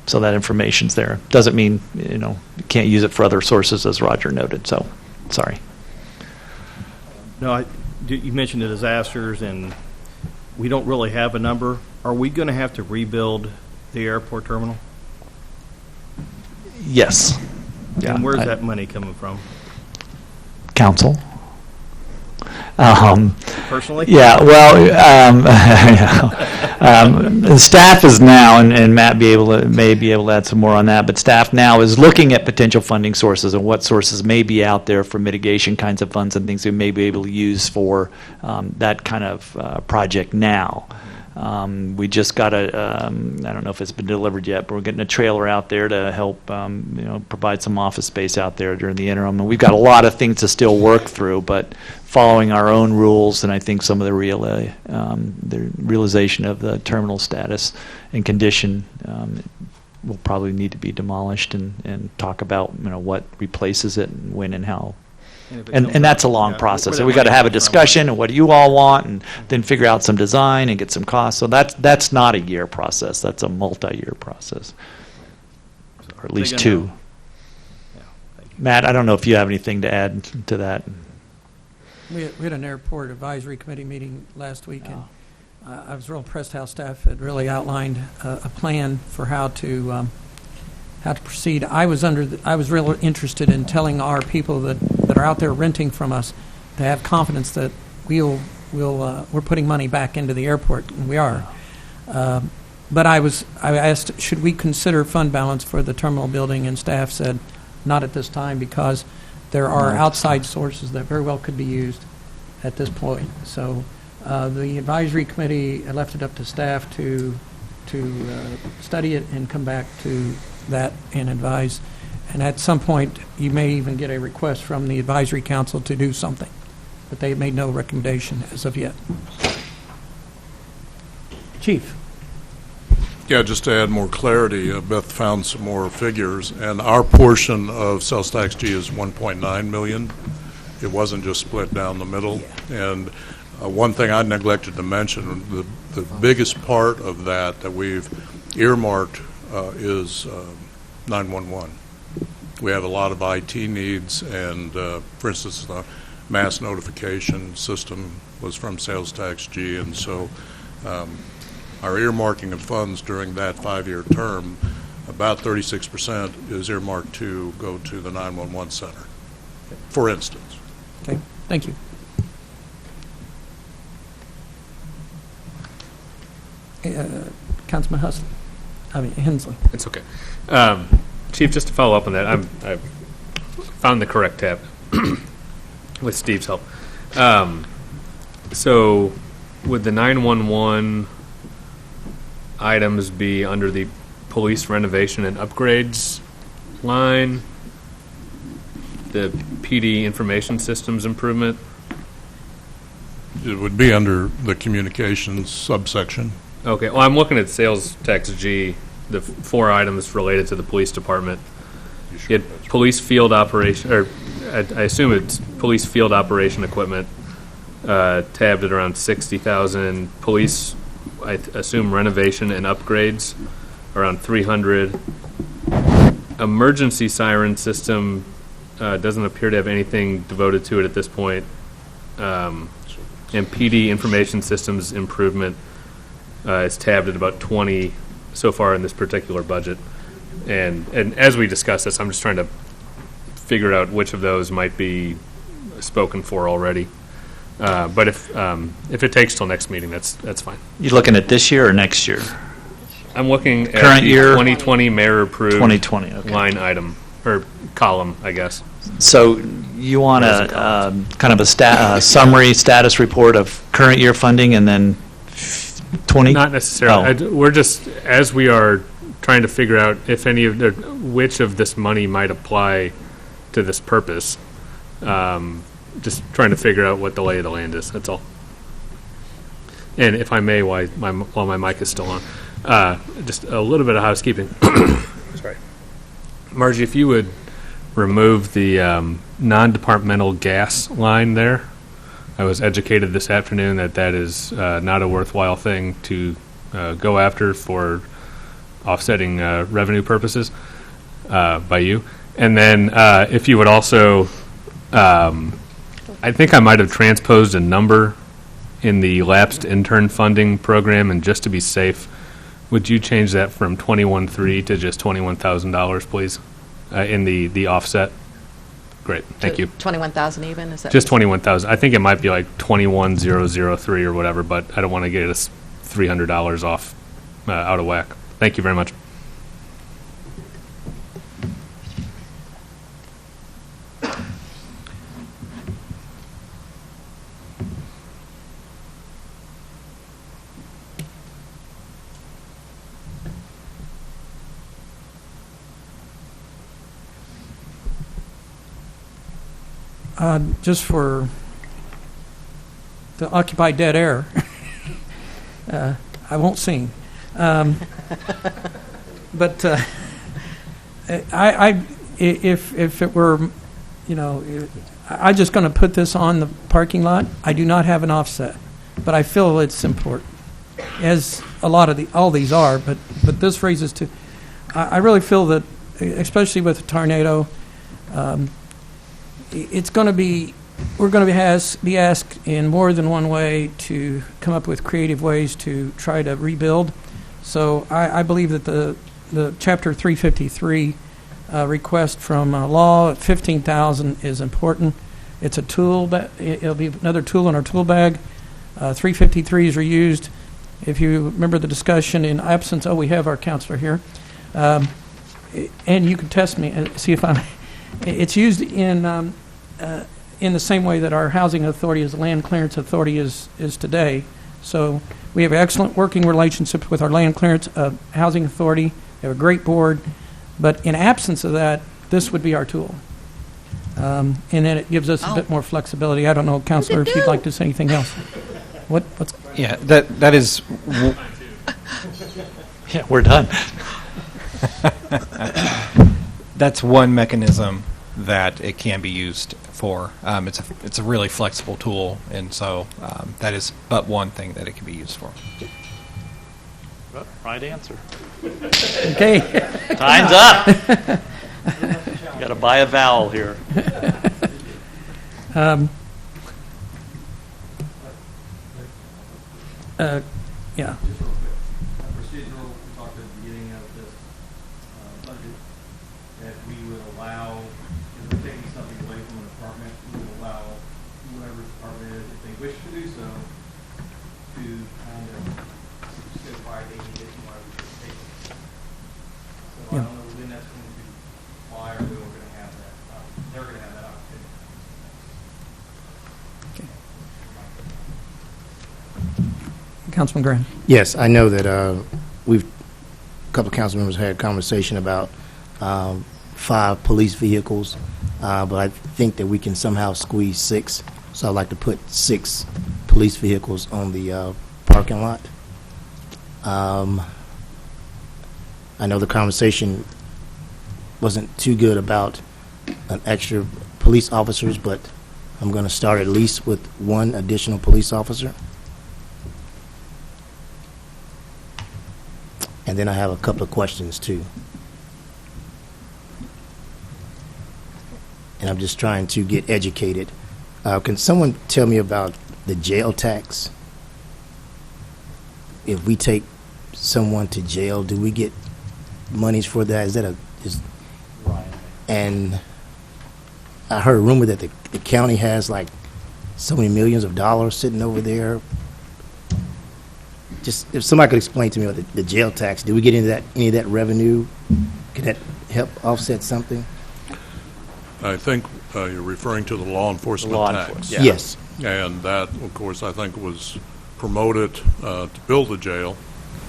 so that information's there. Doesn't mean, you can't use it for other sources, as Roger noted, so, sorry. No, you mentioned the disasters, and we don't really have a number. Are we going to have to rebuild the airport terminal? Yes. Yeah, And where's that money coming from? Council. Personally? Yeah, well, the staff is now, and Matt may be able to add some more on that, but staff now is looking at potential funding sources and what sources may be out there for mitigation kinds of funds and things we may be able to use for that kind of project now. We just got I don't know if it's been delivered yet, but we're getting a trailer out there to help, provide some office space out there during the interim. And we've got a lot of things to still work through, but following our own rules, and I think some of the realization of the terminal status and condition will probably need to be demolished and talk about, what replaces it and when and how. And that's a long process. So we got to have a discussion and what do you all want, and then figure out some design and get some costs. So that's not a year process. That's a multi-year process, or at least two. Matt, I don't know if you have anything to add to that. We had an airport advisory committee meeting last week, and I was real impressed how staff had really outlined a plan for how to proceed. I was real interested in telling our people that are out there renting from us to have confidence that we're putting money back into the airport, and we are. But I asked, should we consider fund balance for the terminal building, and staff said not at this time, because there are outside sources that very well could be used at this point. So the advisory committee left it up to staff to study it and come back to that and advise. And at some point, you may even get a request from the advisory council to do something, but they made no recommendation as of yet. Chief. Yeah, just to add more clarity, Beth found some more figures, and our portion of sales tax G is 1.9 million. It wasn't just split down the middle. Yeah. And one thing I neglected to mention, the biggest part of that we've earmarked is 911. We have a lot of IT needs, and for instance, the mass notification system was from sales tax G, and so our earmarking of funds during that 5-year term, about 36% is earmarked to go to the 911 center, for instance. Okay, thank you. Councilman Hensley. It's okay. Chief, just to follow up on that, I found the correct tab with Steve's help. So would the 911 items be under the police renovation and upgrades line, the PD information systems improvement? It would be under the communications subsection. Okay, well, I'm looking at sales tax G, the 4 items related to the police department. You had police field operation, or I assume it's police field operation equipment, tabbed at around 60,000. Police, I assume renovation and upgrades, around 300. Emergency siren system doesn't appear to have anything devoted to it at this point. And PD information systems improvement is tabbed at about 20 so far in this particular budget. And as we discuss this, I'm just trying to figure out which of those might be spoken for already. But if it takes till next meeting, that's fine. You looking at this year or next year? I'm looking at Current the year? 2020 mayor approved 2020, okay. line item, or column, I guess. So you want a kind of a summary status report of current year funding and then 20? Not necessarily. Oh. We're just, as we are trying to figure out if which of this money might apply to this purpose, just trying to figure out what the lay of the land is, that's all. And if I may, while my mic is still on, just a little bit of housekeeping. Sorry. Margie, if you would remove the non-departmental gas line there. I was educated this afternoon that is not a worthwhile thing to go after for offsetting revenue purposes by you. And then if you would also, I think I might have transposed a number in the lapsed intern funding program, and just to be safe, would you change that from $21,300 to just $21,000, please, in the offset? Great, thank you. 21,000 even, is that? Just 21,000. I think it might be like 21,003 or whatever, but I don't want to get us $300 off out of whack. Thank you very much. Just for the occupy dead air, I won't sing. But if it were, I'm just going to put this on the parking lot. I do not have an offset, but I feel it's important, as a lot of all these are. But this raises to, I really feel that, especially with the tornado. It's going to be, we're going to be asked in more than one way to come up with creative ways to try to rebuild. So I believe that the Chapter 353 request from law at $15,000 is important. It's a tool, it'll be another tool in our tool bag. 353s are used. If you remember the discussion in absence, we have our counselor here, and you can test me and see if I'm. It's used in the same way that our housing authority as a land clearance authority is today. So we have excellent working relationships with our land clearance housing authority. They have a great board, but in absence of that, this would be our tool. And then it gives us a bit more flexibility. I don't know, Counselor, if you'd like to say anything else. What's? Yeah, that is. Yeah, we're done. That's one mechanism that it can be used for. It's a really flexible tool, and so that is but one thing that it can be used for. Right answer. Okay. Time's up. Got to buy a vowel here. Yeah. Procedural, we talked at the beginning of this budget that we would allow, if we're taking something away from an department, we would allow whoever the department is, if they wish to do so, to kind of say why they need it and why we should take it. So I don't know when that's going to apply or when we're going to have that. They're going to have that opportunity. Councilman Graham. Yes, I know that a couple of council members had a conversation about 5 police vehicles, but I think that we can somehow squeeze 6. So I'd like to put 6 police vehicles on the parking lot. I know the conversation wasn't too good about an extra police officers, but I'm going to start at least with 1 additional police officer. And then I have a couple of questions, too. And I'm just trying to get educated. Can someone tell me about the jail tax? If we take someone to jail, do we get monies for that? Is that and I heard a rumor that the county has like so many millions of dollars sitting over there. Just if somebody could explain to me what the jail tax, do we get into that, any of that revenue? Could that help offset something? I think you're referring to the law enforcement Law tax. enforcement, Yes. And that, of course, I think was promoted to build the jail,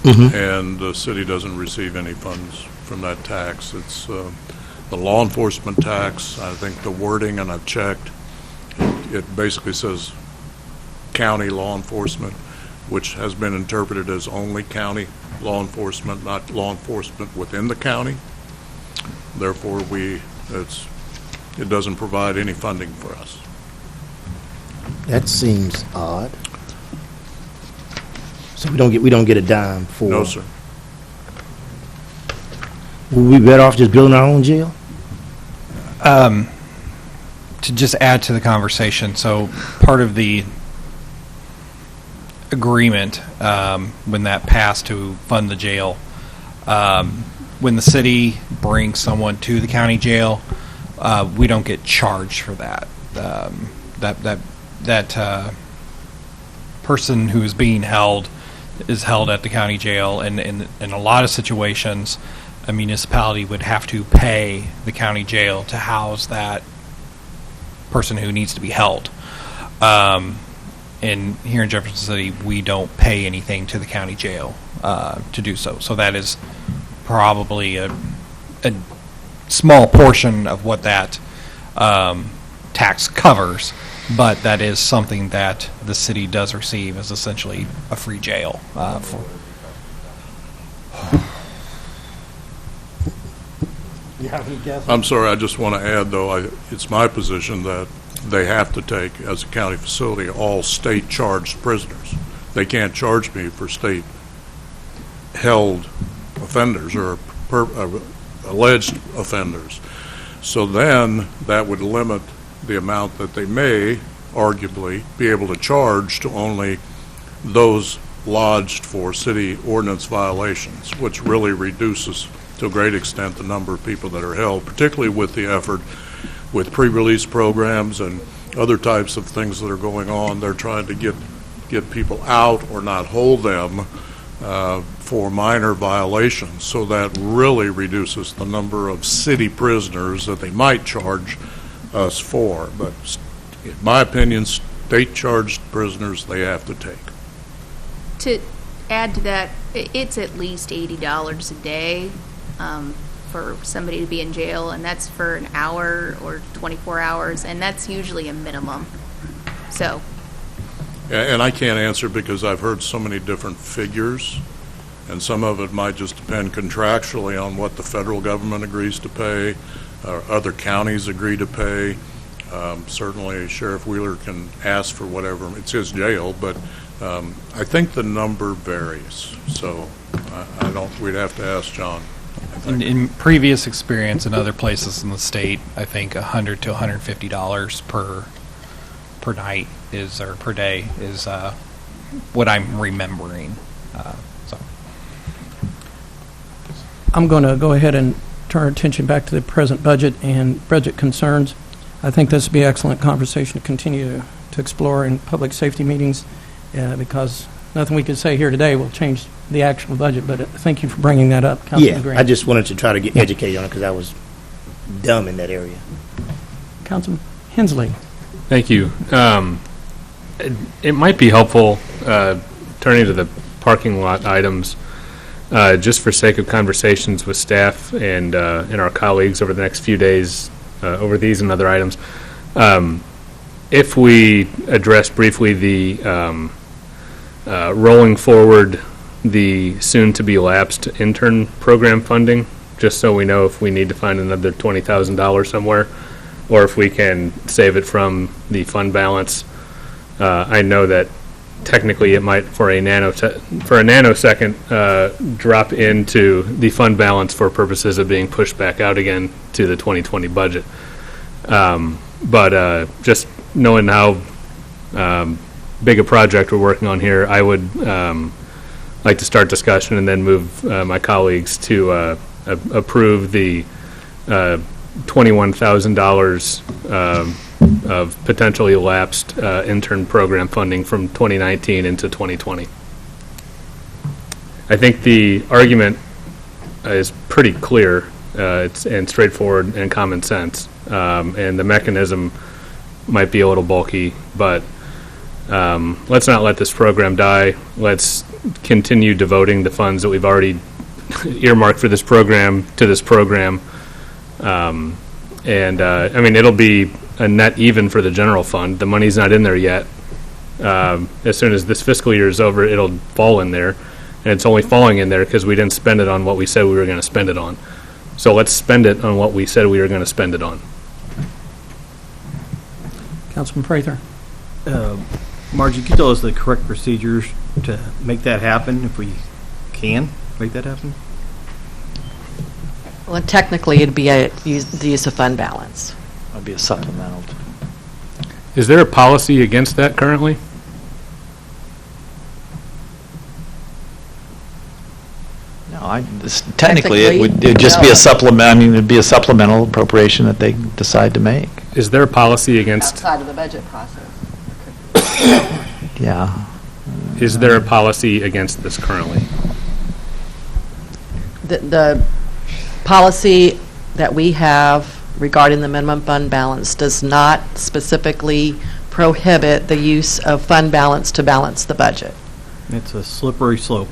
Mhm. and the city doesn't receive any funds from that tax. It's the law enforcement tax, I think the wording, and I've checked, it basically says county law enforcement, which has been interpreted as only county law enforcement, not law enforcement within the county. Therefore, it doesn't provide any funding for us. That seems odd. So we don't get a dime for. No, sir. Would we be better off just building our own jail? To just add to the conversation, so part of the agreement when that passed to fund the jail, when the city brings someone to the county jail, we don't get charged for that. That person who is being held is held at the county jail, and in a lot of situations, a municipality would have to pay the county jail to house that person who needs to be held. And here in Jefferson City, we don't pay anything to the county jail to do so. So that is probably a small portion of what that tax covers, but that is something that the city does receive as essentially a free jail. I'm sorry, I just want to add, though, it's my position that they have to take, as a county facility, all state-charged prisoners. They can't charge me for state-held offenders or alleged offenders. So then, that would limit the amount that they may, arguably, be able to charge to only those lodged for city ordinance violations, which really reduces, to a great extent, the number of people that are held, particularly with the effort with pre-release programs and other types of things that are going on. They're trying to get people out or not hold them for minor violations. So that really reduces the number of city prisoners that they might charge us for. But in my opinion, state-charged prisoners they have to take. To add to that, it's at least $80 a day for somebody to be in jail, and that's for an hour or 24 hours, and that's usually a minimum. So. And I can't answer because I've heard so many different figures, and some of it might just depend contractually on what the federal government agrees to pay, or other counties agree to pay. Certainly Sheriff Wheeler can ask for whatever, it's his jail, but I think the number varies. So we'd have to ask John. In previous experience in other places in the state, I think $100 to $150 per night or per day is what I'm remembering. So I'm going to go ahead and turn our attention back to the present budget and budget concerns. I think this would be an excellent conversation to continue to explore in public safety meetings because nothing we could say here today will change the actual budget, but thank you for bringing that up, Councilman Green. I just wanted to try to get educated on it because I was dumb in that area. Councilman Hensley. Thank you. It might be helpful, turning to the parking lot items, just for sake of conversations with staff and our colleagues over the next few days over these and other items. If we address briefly the rolling forward the soon-to-be lapsed intern program funding, just so we know if we need to find another $20,000 somewhere, or if we can save it from the fund balance. I know that technically it might, for a nanosecond, drop into the fund balance for purposes of being pushed back out again to the 2020 budget. But just knowing how big a project we're working on here, I would like to start discussion and then move my colleagues to approve the $21,000 of potentially lapsed intern program funding from 2019 into 2020. I think the argument is pretty clear and straightforward and common sense, and the mechanism might be a little bulky, but let's not let this program die. Let's continue devoting the funds that we've already earmarked for this program to this program. I mean, it'll be a net even for the general fund. The money's not in there yet. As soon as this fiscal year is over, it'll fall in there, and it's only falling in there because we didn't spend it on what we said we were going to spend it on. So let's spend it on what we said we were going to spend it on. Councilman Prather. Margie, can you tell us the correct procedures to make that happen, if we can make that happen? Well, and technically, it'd be the use of fund balance. That'd be a supplemental. Is there a policy against that currently? No, technically it would just be a supplement. I mean, it'd be a supplemental appropriation that they decide to make. Is there a policy against? Outside of the budget process. Yeah. Is there a policy against this currently? The policy that we have regarding the minimum fund balance does not specifically prohibit the use of fund balance to balance the budget. It's a slippery slope.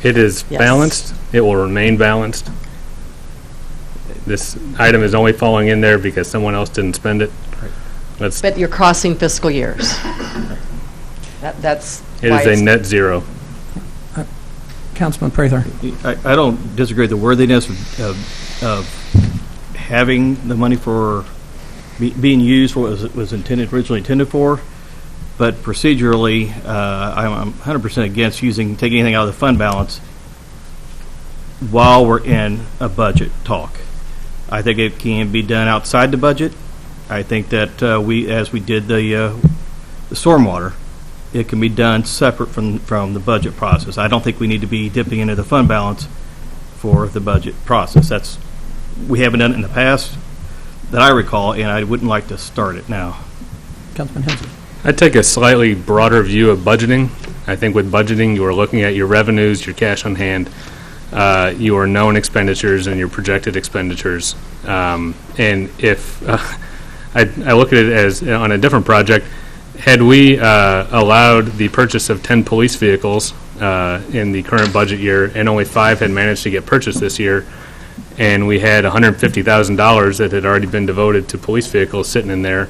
It is Yes. balanced. It will remain balanced. This item is only falling in there because someone else didn't spend it. But you're crossing fiscal years. That's It why is it's- a net zero. Councilman Prather. I don't disagree with the worthiness of having the money for being used for what it was originally intended for, but procedurally, I'm 100% against taking anything out of the fund balance while we're in a budget talk. I think it can be done outside the budget. I think that as we did the stormwater, it can be done separate from the budget process. I don't think we need to be dipping into the fund balance for the budget process. We haven't done it in the past that I recall, and I wouldn't like to start it now. Councilman Hensley. I take a slightly broader view of budgeting. I think with budgeting, you are looking at your revenues, your cash on hand, your known expenditures, and your projected expenditures. And if I look at it as on a different project, had we allowed the purchase of 10 police vehicles in the current budget year, and only 5 had managed to get purchased this year, and we had $150,000 that had already been devoted to police vehicles sitting in there,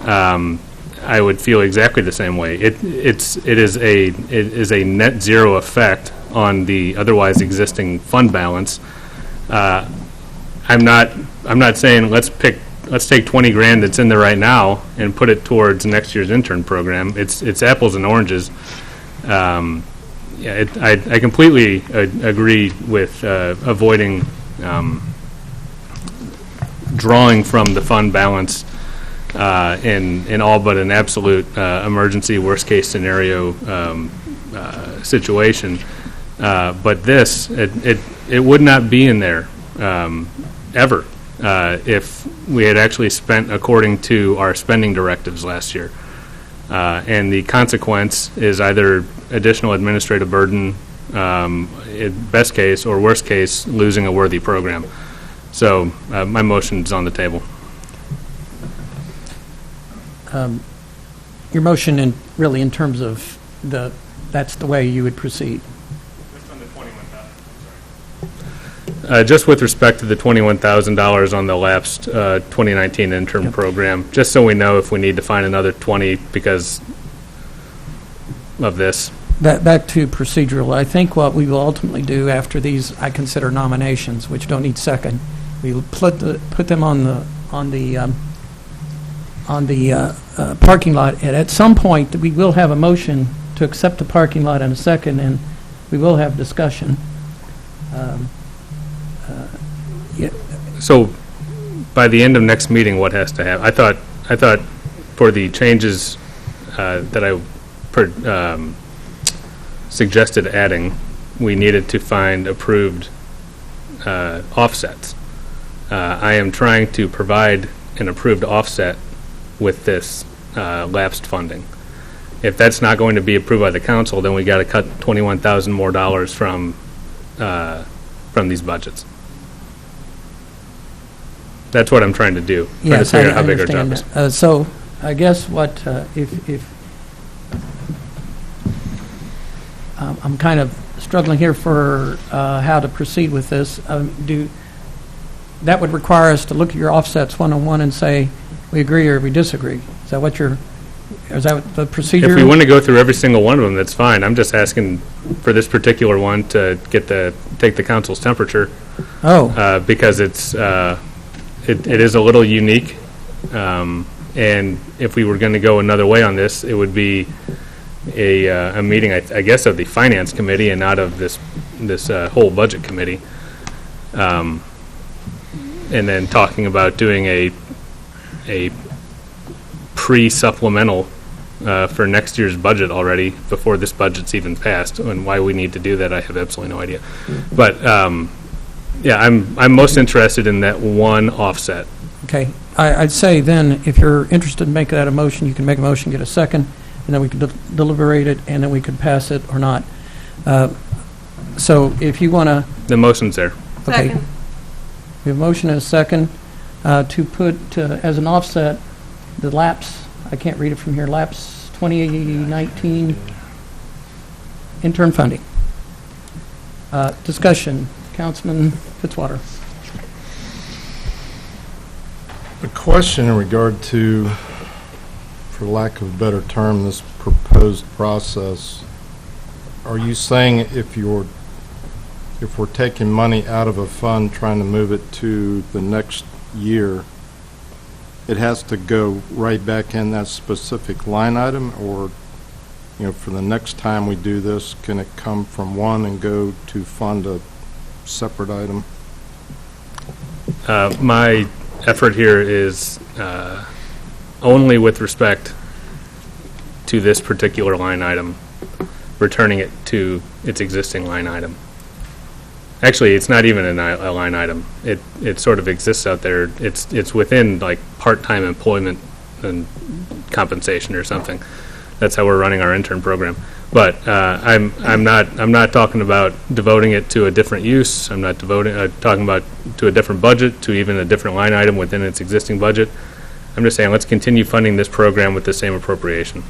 I would feel exactly the same way. It is a net zero effect on the otherwise existing fund balance. I'm not saying let's take 20 grand that's in there right now and put it towards next year's intern program. It's apples and oranges. I completely agree with avoiding drawing from the fund balance in all but an absolute emergency worst case scenario situation. But this, it would not be in there ever if we had actually spent according to our spending directives last year. And the consequence is either additional administrative burden, in best case, or worst case, losing a worthy program. So my motion is on the table. Your motion really in terms of that's the way you would proceed. Just with respect to the $21,000 on the lapsed 2019 intern program, just so we know if we need to find another 20 because of this. Back to procedural, I think what we will ultimately do after these, I consider nominations, which don't need second, we will put them on the parking lot, and at some point, we will have a motion to accept the parking lot in a second, and we will have discussion. So by the end of next meeting, what has to happen? I thought for the changes that I suggested adding, we needed to find approved offsets. I am trying to provide an approved offset with this lapsed funding. If that's not going to be approved by the council, then we got to cut $21,000 more from these budgets. That's what I'm trying to do. Trying to Yes, figure I out how big our job understand is. that. So I guess what, if I'm kind of struggling here for how to proceed with this. That would require us to look at your offsets one-on-one and say, we agree or we disagree. Is that what is that the procedure? If we want to go through every single one of them, that's fine. I'm just asking for this particular one to take the council's temperature. Oh. Because it is a little unique. And if we were going to go another way on this, it would be a meeting, I guess, of the finance committee and not of this whole budget committee. And then talking about doing a pre-supplemental for next year's budget already before this budget's even passed. And why we need to do that, I have absolutely no idea. But yeah, I'm most interested in that one offset. Okay. I'd say then, if you're interested in making that a motion, you can make a motion, get a second, and then we can deliberate it, and then we can pass it or not. So if you want to... The motion's there. Okay. Second. We have a motion and a second to put as an offset the lapse, I can't read it from here, lapse 2019 intern funding. Discussion. Councilman Fitzwater. A question in regard to, for lack of a better term, this proposed process. Are you saying if we're taking money out of a fund, trying to move it to the next year, it has to go right back in that specific line item, or, for the next time we do this, can it come from one and go to fund a separate item? My effort here is only with respect to this particular line item, returning it to its existing line item. Actually, it's not even a line item. It sort of exists out there. It's within like part-time employment and compensation or something. That's how we're running our intern program. But I'm not talking about devoting it to a different use. I'm not talking about to a different budget, to even a different line item within its existing budget. I'm just saying let's continue funding this program with the same appropriation.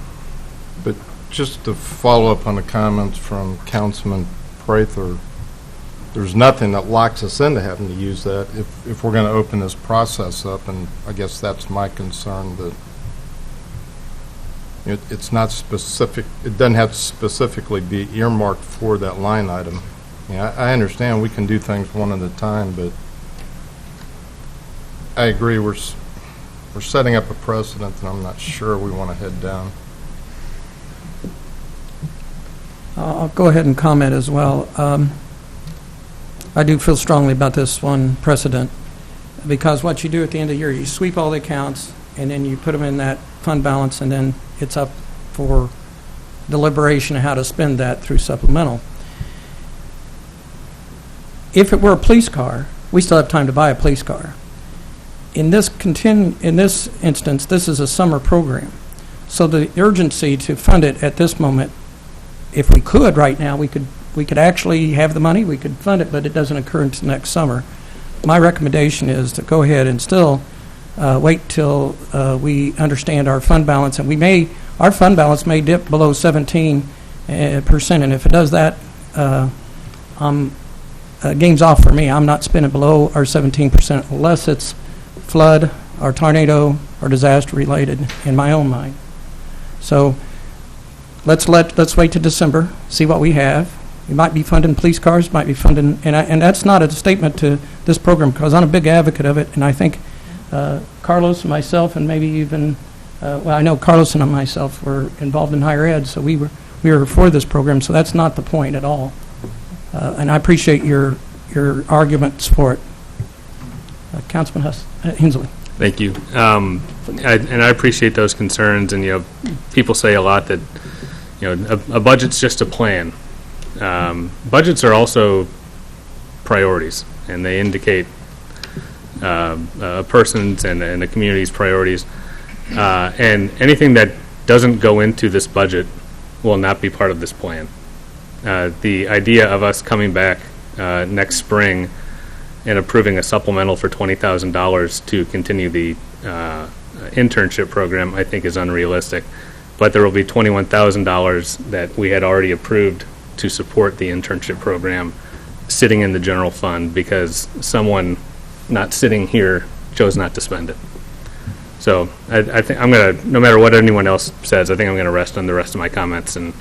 But just to follow up on the comments from Councilman Prather, there's nothing that locks us into having to use that if we're going to open this process up, and I guess that's my concern, that it's not specific, it doesn't have to specifically be earmarked for that line item. I understand we can do things one at a time, but I agree we're setting up a precedent that I'm not sure we want to head down. I'll go ahead and comment as well. I do feel strongly about this one precedent, because what you do at the end of the year, you sweep all the accounts, and then you put them in that fund balance, and then it's up for deliberation of how to spend that through supplemental. If it were a police car, we still have time to buy a police car. In this instance, this is a summer program. So the urgency to fund it at this moment, if we could right now, we could actually have the money, we could fund it, but it doesn't occur until next summer. My recommendation is to go ahead and still wait till we understand our fund balance, and our fund balance may dip below 17%, and if it does that, game's off for me. I'm not spending below our 17% unless it's flood or tornado or disaster related in my own mind. So let's wait till December, see what we have. We might be funding police cars, might be funding, and that's not a statement to this program, because I'm a big advocate of it, and I think Carlos and myself, and maybe even, I know Carlos and myself were involved in higher ed, so we were for this program, so that's not the point at all. And I appreciate your arguments for it. Councilman Hensley. Thank you. And I appreciate those concerns, and people say a lot that a budget's just a plan. Budgets are also priorities, and they indicate a person's and a community's priorities. And anything that doesn't go into this budget will not be part of this plan. The idea of us coming back next spring and approving a supplemental for $20,000 to continue the internship program, I think is unrealistic. But there will be $21,000 that we had already approved to support the internship program sitting in the general fund because someone not sitting here chose not to spend it. So I think I'm going to, no matter what anyone else says, I think I'm going to rest on the rest of my comments and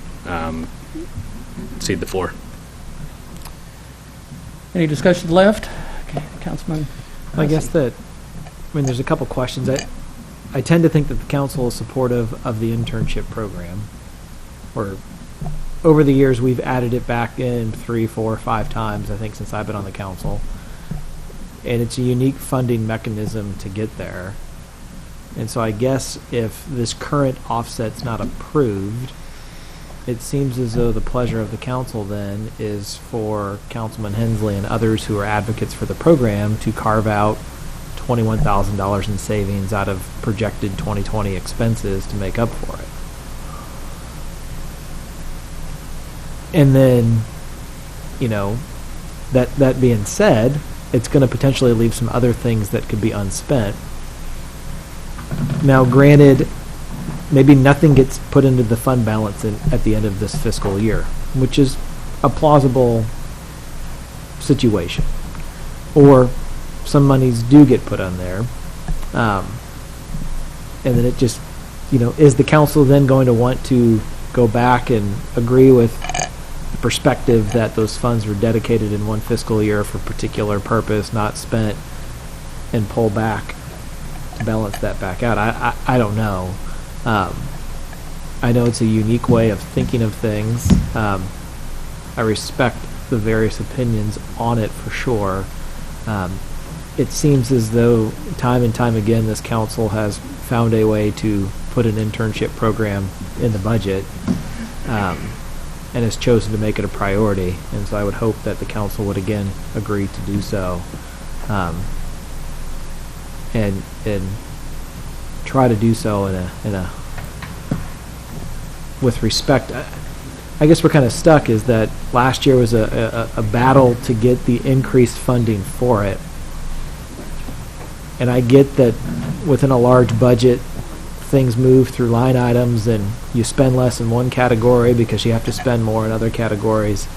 cede the floor. Any discussion left? Okay, Councilman? I guess that, there's a couple questions. I tend to think that the council is supportive of the internship program. Or over the years, we've added it back in 3, 4, 5 times, I think, since I've been on the council. And it's a unique funding mechanism to get there. And so I guess if this current offset's not approved, it seems as though the pleasure of the council then is for Councilman Hensley and others who are advocates for the program to carve out $21,000 in savings out of projected 2020 expenses to make up for it. And then, that being said, it's going to potentially leave some other things that could be unspent. Now, granted, maybe nothing gets put into the fund balance at the end of this fiscal year, which is a plausible situation. Or some monies do get put on there. And then it just, is the council then going to want to go back and agree with the perspective that those funds were dedicated in one fiscal year for a particular purpose, not spent, and pull back to balance that back out? I don't know. I know it's a unique way of thinking of things. I respect the various opinions on it for sure. It seems as though time and time again this council has found a way to put an internship program in the budget and has chosen to make it a priority. And so I would hope that the council would again agree to do so and try to do so in a with respect. I guess we're kind of stuck is that last year was a battle to get the increased funding for it. And I get that within a large budget, things move through line items and you spend less in one category because you have to spend more in other categories.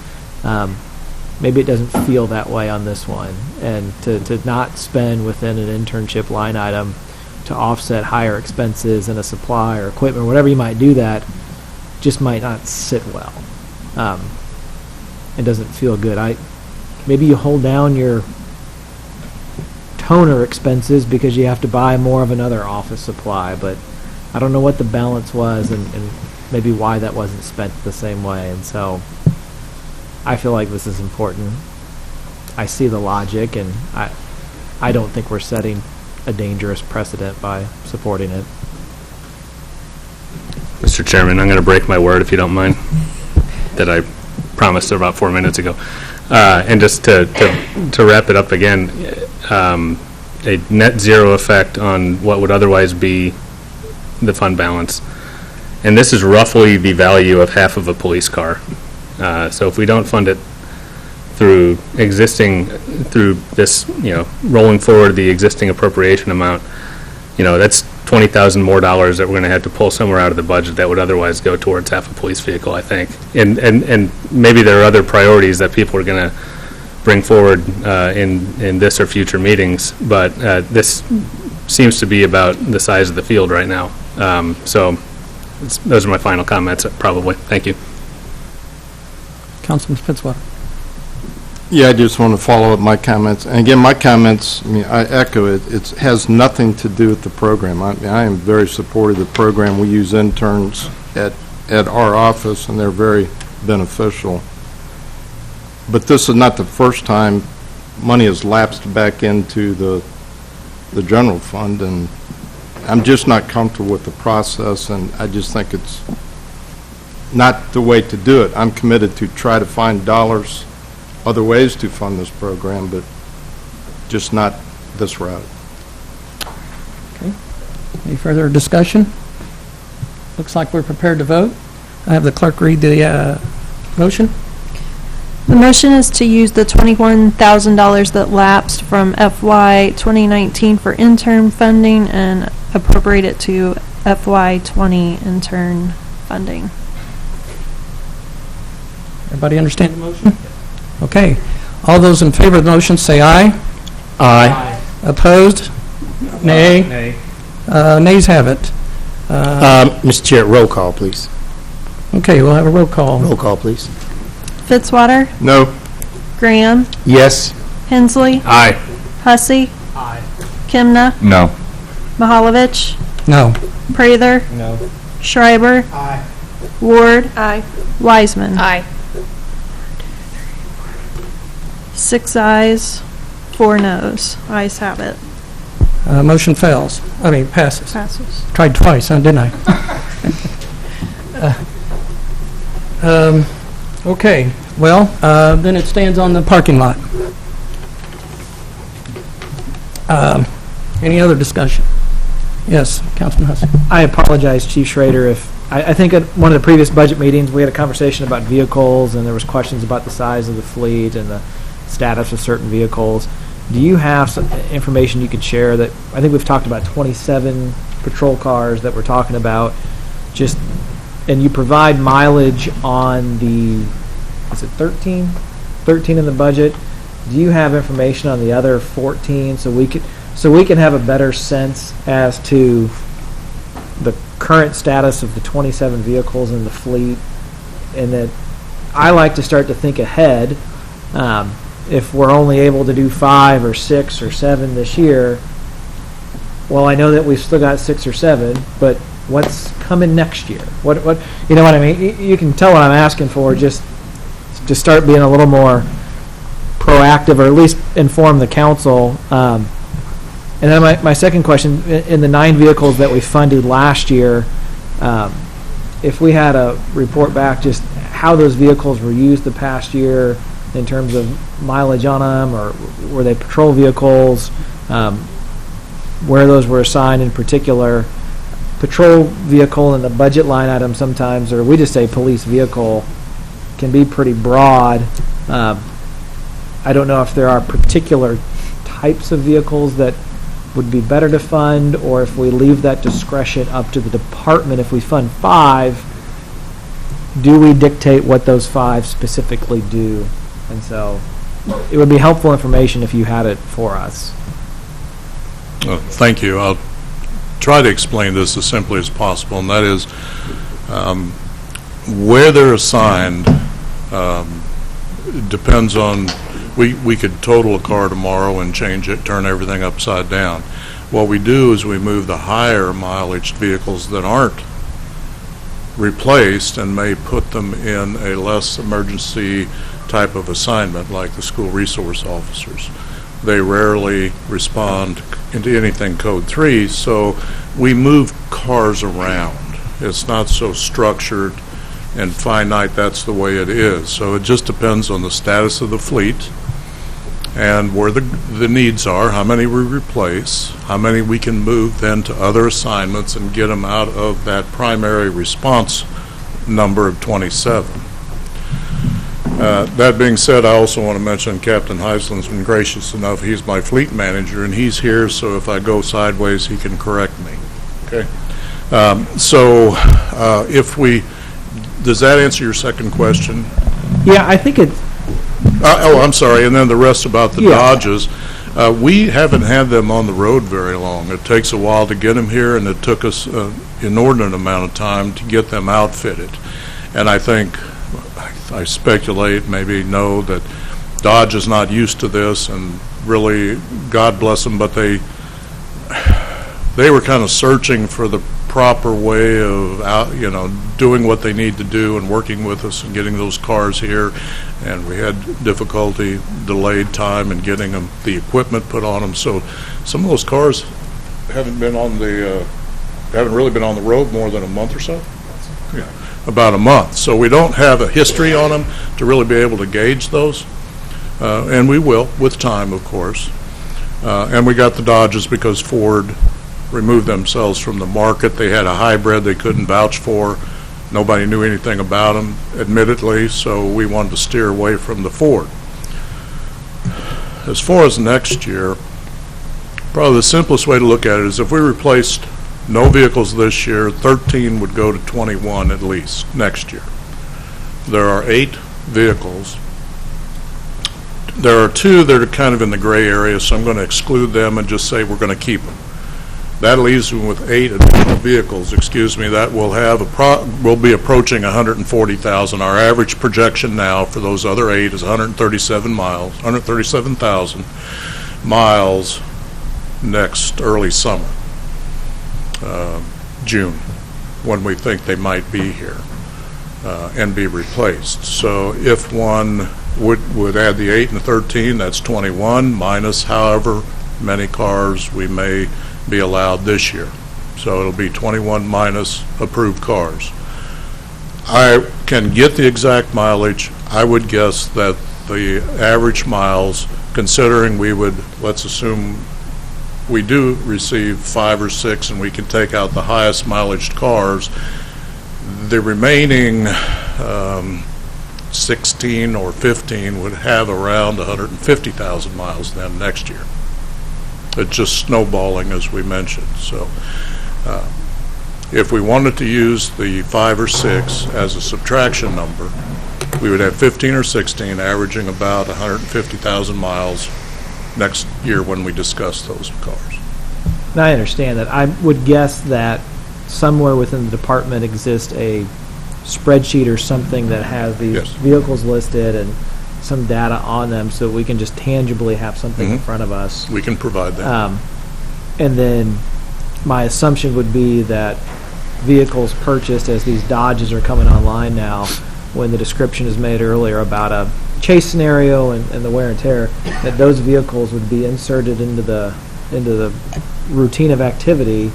Maybe it doesn't feel that way on this one. And to not spend within an internship line item to offset higher expenses in a supply or equipment, or whatever you might do that, just might not sit well. It doesn't feel good. Maybe you hold down your toner expenses because you have to buy more of another office supply, but I don't know what the balance was and maybe why that wasn't spent the same way. And so I feel like this is important. I see the logic, and I don't think we're setting a dangerous precedent by supporting it. Mr. Chairman, I'm going to break my word, if you don't mind, that I promised about 4 minutes ago. And just to wrap it up again, a net zero effect on what would otherwise be the fund balance. And this is roughly the value of half of a police car. So if we don't fund it through this, rolling forward the existing appropriation amount, that's $20,000 more dollars that we're going to have to pull somewhere out of the budget that would otherwise go towards half a police vehicle, I think. And maybe there are other priorities that people are going to bring forward in this or future meetings, but this seems to be about the size of the field right now. So those are my final comments, probably. Thank you. Councilman Fitzwater. Yeah, I just want to follow up my comments. And again, my comments, I echo it. It has nothing to do with the program. I am very supportive of the program. We use interns at our office, and they're very beneficial. But this is not the first time money has lapsed back into the general fund, and I'm just not comfortable with the process, and I just think it's not the way to do it. I'm committed to try to find dollars, other ways to fund this program, but just not this route. Okay. Any further discussion? Looks like we're prepared to vote. I have the clerk read the motion. The motion is to use the $21,000 that lapsed from FY 2019 for intern funding and appropriate it to FY 20 intern funding. Everybody understand the motion? Okay. All those in favor of the motion say aye. Aye. Opposed? Nay. Nay. Nays have it. Mr. Chair, roll call, please. Okay, we'll have a roll call. Roll call, please. Fitzwater, No. Graham, Yes. Hensley, Aye. Hussey, Kimna, No. Mahalovich, No. Prather, No. Schreiber, Ward, Wiseman. Aye. 6 ayes, 4 noes. Ayes have it. Motion fails. I mean, passes. Passes. Tried twice, huh, didn't I? Okay, well, then it stands on the parking lot. Any other discussion? Yes, Councilman Hussey. I apologize, Chief Schrader, if, I think at one of the previous budget meetings, we had a conversation about vehicles, and there was questions about the size of the fleet and the status of certain vehicles. Do you have some information you could share that, I think we've talked about 27 patrol cars that we're talking about, just, and you provide mileage on the, is it 13? 13 in the budget. Do you have information on the other 14 so we can have a better sense as to the current status of the 27 vehicles in the fleet, and that I like to start to think ahead. If we're only able to do 5 or 6 or 7 this year, well, I know that we've still got 6 or 7, but what's coming next year? What you know what I mean? You can tell what I'm asking for, just to start being a little more proactive, or at least inform the council. And then my second question, in the 9 vehicles that we funded last year, if we had a report back just how those vehicles were used the past year in terms of mileage on them, or were they patrol vehicles, where those were assigned in particular. Patrol vehicle in the budget line item sometimes, or we just say police vehicle, can be pretty broad. I don't know if there are particular types of vehicles that would be better to fund, or if we leave that discretion up to the department. If we fund 5, do we dictate what those 5 specifically do? And so it would be helpful information if you had it for us. Thank you. I'll try to explain this as simply as possible, and that is where they're assigned depends on, we could total a car tomorrow and change it, turn everything upside down. What we do is we move the higher mileage vehicles that aren't replaced and may put them in a less emergency type of assignment, like the school resource officers. They rarely respond into anything code 3, so we move cars around. It's not so structured and finite. That's the way it is. So it just depends on the status of the fleet and where the needs are, how many we replace, how many we can move then to other assignments and get them out of that primary response number of 27. That being said, I also want to mention Captain Heisland's been gracious enough. He's my fleet manager, and he's here, so if I go sideways, he can correct me. Okay? Does that answer your second question? Yeah, I think it. I'm sorry, and then the rest about the Dodges. We haven't had them on the road very long. It takes a while to get them here, and it took us an inordinate amount of time to get them outfitted. And I think, I speculate, maybe know that Dodge is not used to this, and really, God bless them, but they were kind of searching for the proper way of doing what they need to do and working with us and getting those cars here. And we had difficulty, delayed time in getting them, the equipment put on them. So some of those cars haven't really been on the road more than a month or so. Yeah, about a month. So we don't have a history on them to really be able to gauge those. And we will with time, of course. And we got the Dodges because Ford removed themselves from the market. They had a hybrid they couldn't vouch for. Nobody knew anything about them, admittedly, so we wanted to steer away from the Ford. As far as next year, probably the simplest way to look at it is if we replaced no vehicles this year, 13 would go to 21 at least next year. There are 8 vehicles. There are 2 that are kind of in the gray area, so I'm going to exclude them and just say we're going to keep them. That leaves me with 8 additional vehicles, that will be approaching 140,000. Our average projection now for those other 8 is 137,000 miles next early summer, June, when we think they might be here and be replaced. So if one would add the 8 and the 13, that's 21, minus however many cars we may be allowed this year. So it'll be 21 minus approved cars. I can get the exact mileage. I would guess that the average miles, considering we would, let's assume we do receive 5 or 6 and we can take out the highest mileaged cars, the remaining 16 or 15 would have around 150,000 miles then next year. It's just snowballing, as we mentioned. So if we wanted to use the 5 or 6 as a subtraction number, we would have 15 or 16 averaging about 150,000 miles next year when we discuss those cars. Now, I understand that. I would guess that somewhere within the department exists a spreadsheet or something that has these vehicles listed and some data on them so we can just tangibly have something in front of us. We can provide that. And then my assumption would be that vehicles purchased as these Dodges are coming online now, when the description is made earlier about a chase scenario and the wear and tear, that those vehicles would be inserted into the routine of activity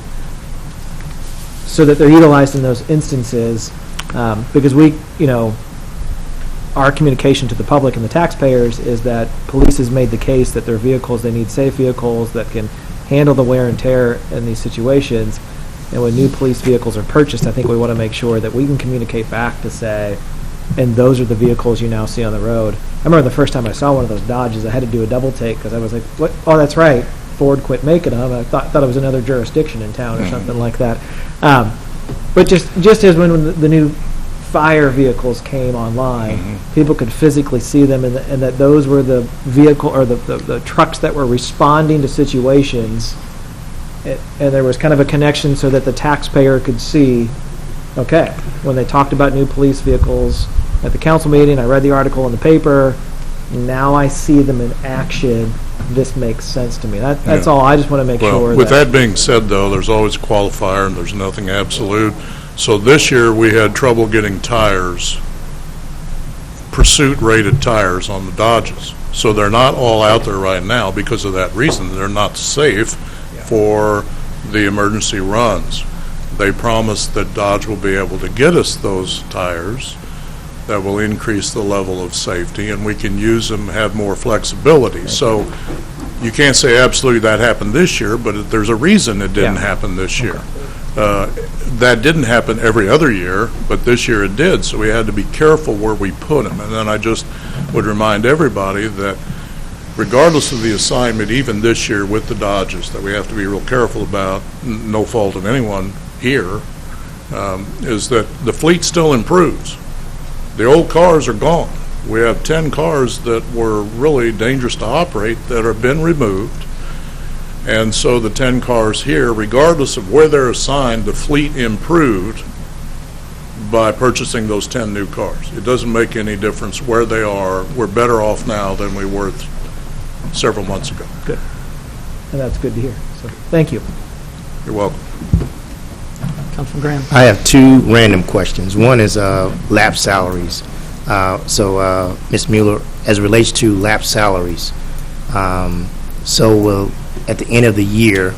so that they're utilized in those instances, because our communication to the public and the taxpayers is that police has made the case that their vehicles, they need safe vehicles that can handle the wear and tear in these situations. And when new police vehicles are purchased, I think we want to make sure that we can communicate back to say, and those are the vehicles you now see on the road. I remember the first time I saw one of those Dodges, I had to do a double take because I was like, "What? Oh, that's right. Ford quit making them." I thought it was another jurisdiction in town or something like that. But just as when the new fire vehicles came online, people could physically see them, and that those were the vehicle or the trucks that were responding to situations, and there was kind of a connection so that the taxpayer could see, okay, when they talked about new police vehicles at the council meeting, I read the article in the paper, now I see them in action, this makes sense to me. That's all. I just want to make sure. With that being said, though, there's always a qualifier and there's nothing absolute. So this year we had trouble getting tires, pursuit-rated tires on the Dodges. So they're not all out there right now because of that reason. They're not safe for the emergency runs. They promised that Dodge will be able to get us those tires that will increase the level of safety, and we can use them, have more flexibility. So you can't say absolutely that happened this year, but there's a reason it didn't happen this year. That didn't happen every other year, but this year it did, so we had to be careful where we put them. And then I just would remind everybody that regardless of the assignment, even this year with the Dodges, that we have to be real careful about, no fault of anyone here, is that the fleet still improves. The old cars are gone. We have 10 cars that were really dangerous to operate that have been removed. And so the 10 cars here, regardless of where they're assigned, the fleet improved by purchasing those 10 new cars. It doesn't make any difference where they are. We're better off now than we were several months ago. Good. And that's good to hear. So thank you. You're welcome. Councilman Graham. I have 2 random questions. One is lap salaries. Ms. Mueller, as it relates to lap salaries, at the end of the year,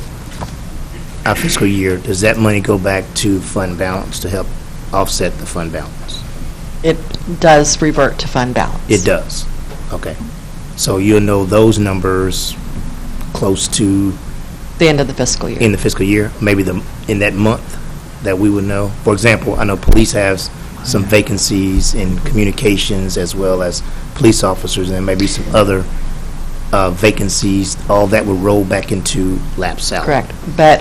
our fiscal year, does that money go back to fund balance to help offset the fund balance? It does revert to fund balance. It does. Okay. So you'll know those numbers close to The end of the fiscal year. in the fiscal year, maybe in that month that we would know? For example, I know police has some vacancies in communications as well as police officers, and maybe some other vacancies. All that would roll back into lapsed salary. Correct. But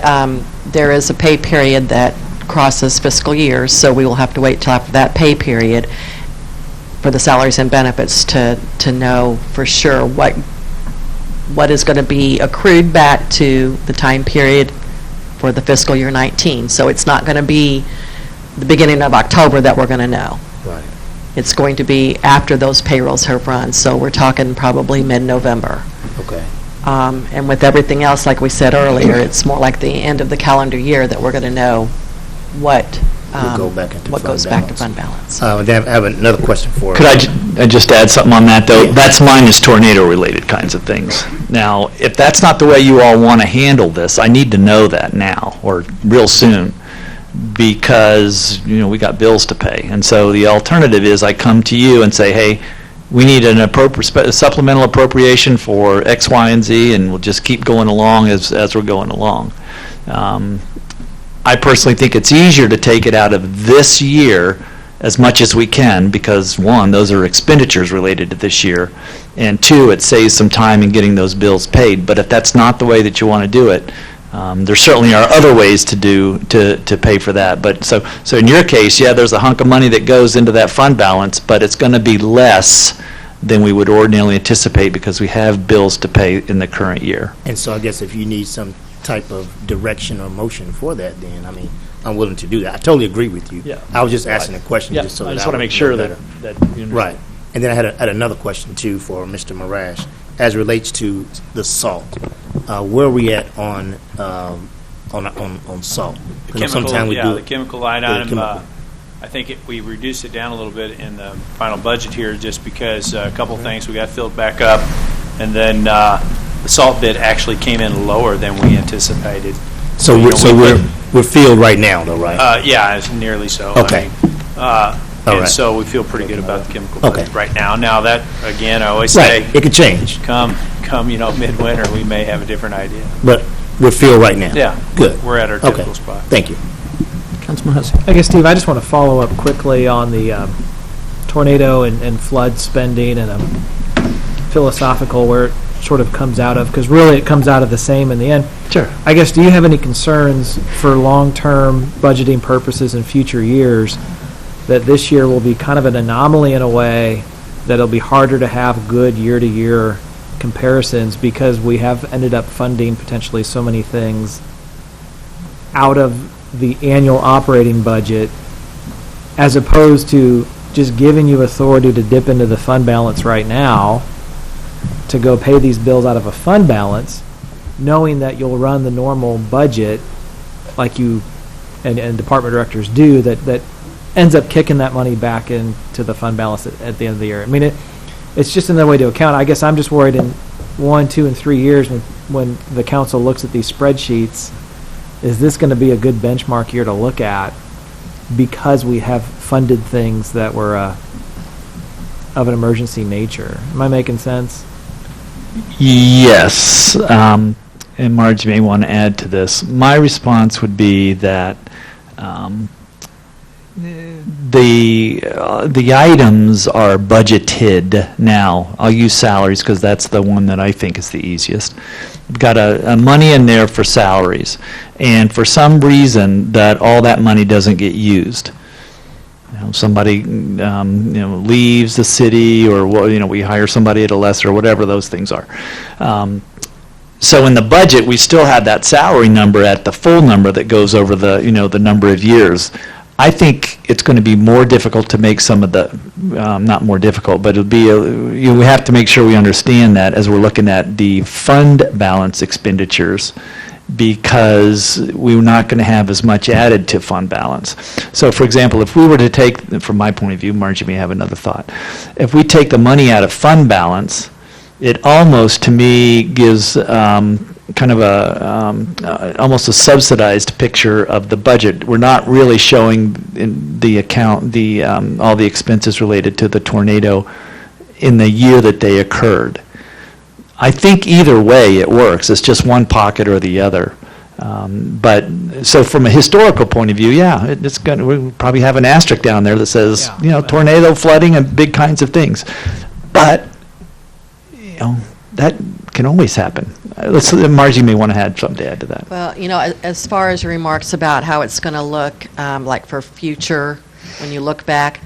there is a pay period that crosses fiscal years, so we will have to wait till after that pay period for the salaries and benefits to know for sure what is going to be accrued back to the time period for the fiscal year 19. So it's not going to be the beginning of October that we're going to know. Right. It's going to be after those payrolls have run, so we're talking probably mid-November. Okay. And with everything else, like we said earlier, it's more like the end of the calendar year that we're going to know what We'll go back into what fund goes back to balance. fund balance. Then I have another question for. Could I just add something on that, though? That's minus tornado-related kinds of things. Now, if that's not the way you all want to handle this, I need to know that now, or real soon, because, we got bills to pay. And so the alternative is I come to you and say, hey, we need an supplemental appropriation for X, Y, and Z, and we'll just keep going along as we're going along. I personally think it's easier to take it out of this year as much as we can, because one, those are expenditures related to this year, and two, it saves some time in getting those bills paid. But if that's not the way that you want to do it, there certainly are other ways to pay for that. But so in your case, yeah, there's a hunk of money that goes into that fund balance, but it's going to be less than we would ordinarily anticipate because we have bills to pay in the current year. And so I guess if you need some type of direction or motion for that, then, I'm willing to do that. I totally agree with you. Yeah. I was just asking a question just so that I just want to would make sure know that better. you Right. And then I had another question, too, for Mr. Marash, as relates to the salt. Where are we at on salt? You know, sometime we do the it- chemical line the item, chemical. I think we reduced it down a little bit in the final budget here just because a couple things, we got filled back up, and then the salt bid actually came in lower than we anticipated. So we're filled right now, though, right? Yeah, it's nearly so. Okay. And right. so we feel pretty good about the chemical Okay. budget right now. Now that, again, I always Right. say, It could change, come, midwinter, we may have a different idea. but we're filled right now. Yeah. Good. We're at our Okay. typical spot. Thank you. Councilman Hussey. I guess, Steve, I just want to follow up quickly on the tornado and flood spending and philosophical where it sort of comes out of, because really it comes out of the same in the end. Sure. I guess, do you have any concerns for long-term budgeting purposes in future years that this year will be kind of an anomaly in a way, that it'll be harder to have good year-to-year comparisons because we have ended up funding potentially so many things out of the annual operating budget, as opposed to just giving you authority to dip into the fund balance right now to go pay these bills out of a fund balance, knowing that you'll run the normal budget like you and department directors do, that ends up kicking that money back into the fund balance at the end of the year. I mean, it's just another way to account. I guess I'm just worried in 1, 2, and 3 years when the council looks at these spreadsheets, is this going to be a good benchmark year to look at because we have funded things that were of an emergency nature? Am I making sense? Yes, and Marge may want to add to this. My response would be that the items are budgeted now. I'll use salaries because that's the one that I think is the easiest. We've got a money in there for salaries, and for some reason that all that money doesn't get used. Somebody leaves the city, or we hire somebody at a lesser, whatever those things are. So in the budget, we still have that salary number at the full number that goes over the the number of years. I think it's going to be more difficult to make some of the, not more difficult, but it'll be, we have to make sure we understand that as we're looking at the fund balance expenditures, because we're not going to have as much added to fund balance. So, for example, if we were to take, from my point of view, Margie may have another thought, if we take the money out of fund balance, it almost, to me, gives kind of almost a subsidized picture of the budget. We're not really showing in the account all the expenses related to the tornado in the year that they occurred. I think either way it works. It's just one pocket or the other. But, so from a historical point of view, yeah, it's going to, we'll probably have an asterisk down there that says, tornado, flooding, and big kinds of things. But, that can always happen. Margie may want to add something to add to that. Well, as far as your remarks about how it's going to look, like for future, when you look back,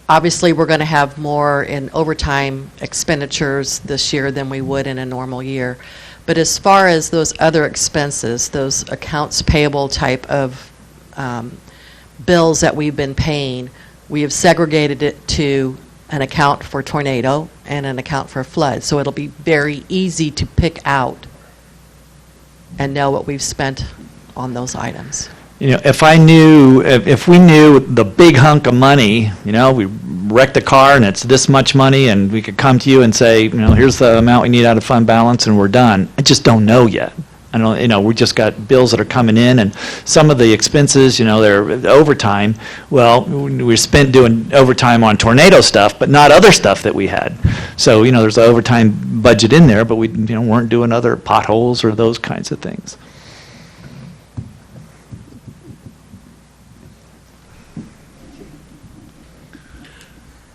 obviously we're going to have more in overtime expenditures this year than we would in a normal year. But as far as those other expenses, those accounts payable type of bills that we've been paying, we have segregated it to an account for tornado and an account for flood. So it'll be very easy to pick out and know what we've spent on those items. If we knew the big hunk of money, we wrecked the car and it's this much money, and we could come to you and say, here's the amount we need out of fund balance and we're done. I just don't know yet. I don't, we just got bills that are coming in, and some of the expenses, they're overtime. Well, we spent doing overtime on tornado stuff, but not other stuff that we had. So, there's an overtime budget in there, but we, weren't doing other potholes or those kinds of things.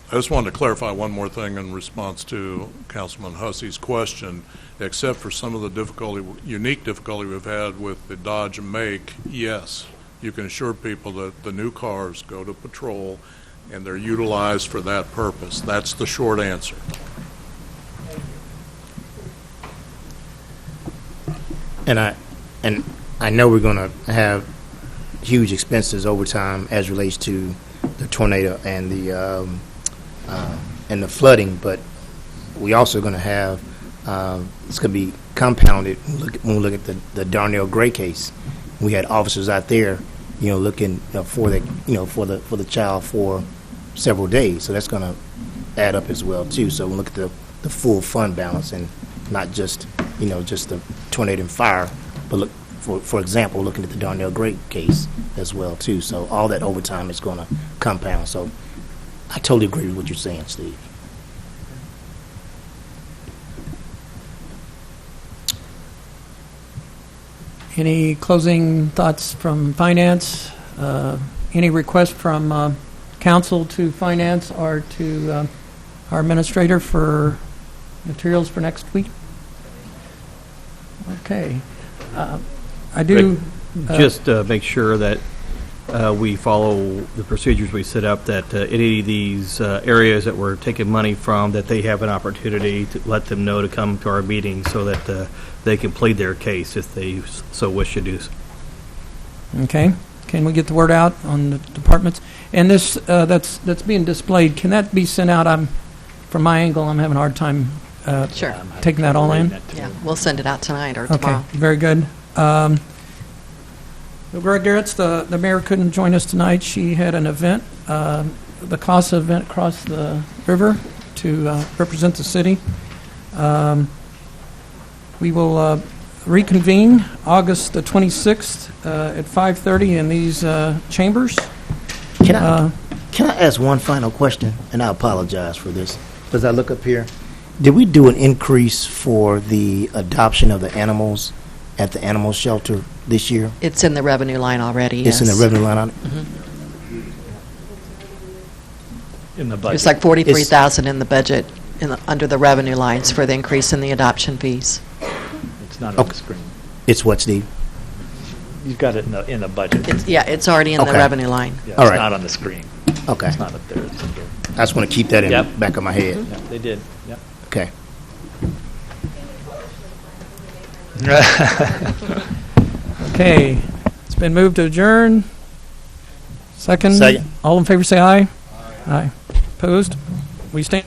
I just wanted to clarify one more thing in response to Councilman Hussey's question. Except for some of the unique difficulty we've had with the Dodge and make, yes, you can assure people that the new cars go to patrol and they're utilized for that purpose. That's the short answer. And I know we're going to have huge expenses over time as relates to the tornado and the flooding, but we also going to have it's going to be compounded when we look at the Darnell Gray case. We had officers out there, looking for the child for several days. So that's going to add up as well too. So we look at the full fund balance and not just just the tornado and fire, but look for example, looking at the Darnell Gray case as well too. So all that overtime is going to compound. So I totally agree with what you're saying, Steve. Any closing thoughts from finance? Any request from council to finance or to our administrator for materials for next week? Okay. I do... Just make sure that we follow the procedures we set up, that any of these areas that we're taking money from, that they have an opportunity to let them know to come to our meeting so that they can plead their case if they so wish to do so. Okay. Can we get the word out on the departments? And this that's being displayed, can that be sent out? From my angle, I'm having a hard time Sure. taking that all in. Yeah, we'll send it out tonight or tomorrow. Okay, very good. Greg Garrett's, the mayor couldn't join us tonight. She had an event, the CASA event across the river to represent the city. We will reconvene August the 26th at 5:30 in these chambers. Can I ask one final question? And I apologize for this. As I look up here, did we do an increase for the adoption of the animals at the animal shelter this year? It's in the revenue line already, yes. It's in the revenue line on it? In the budget. It's like $43,000 in the budget under the revenue lines for the increase in the adoption fees. It's not on the screen. It's what, Steve? You've got it in the budget. It's already in the revenue line. Yeah, All it's right. not on the screen. Okay. It's not up there. It's up there. I just want to keep that in the back of my head. Yeah, they did. Yep. Okay. Okay, it's been moved to adjourn. Second. Second. All in favor say aye. Aye. Opposed? We stand.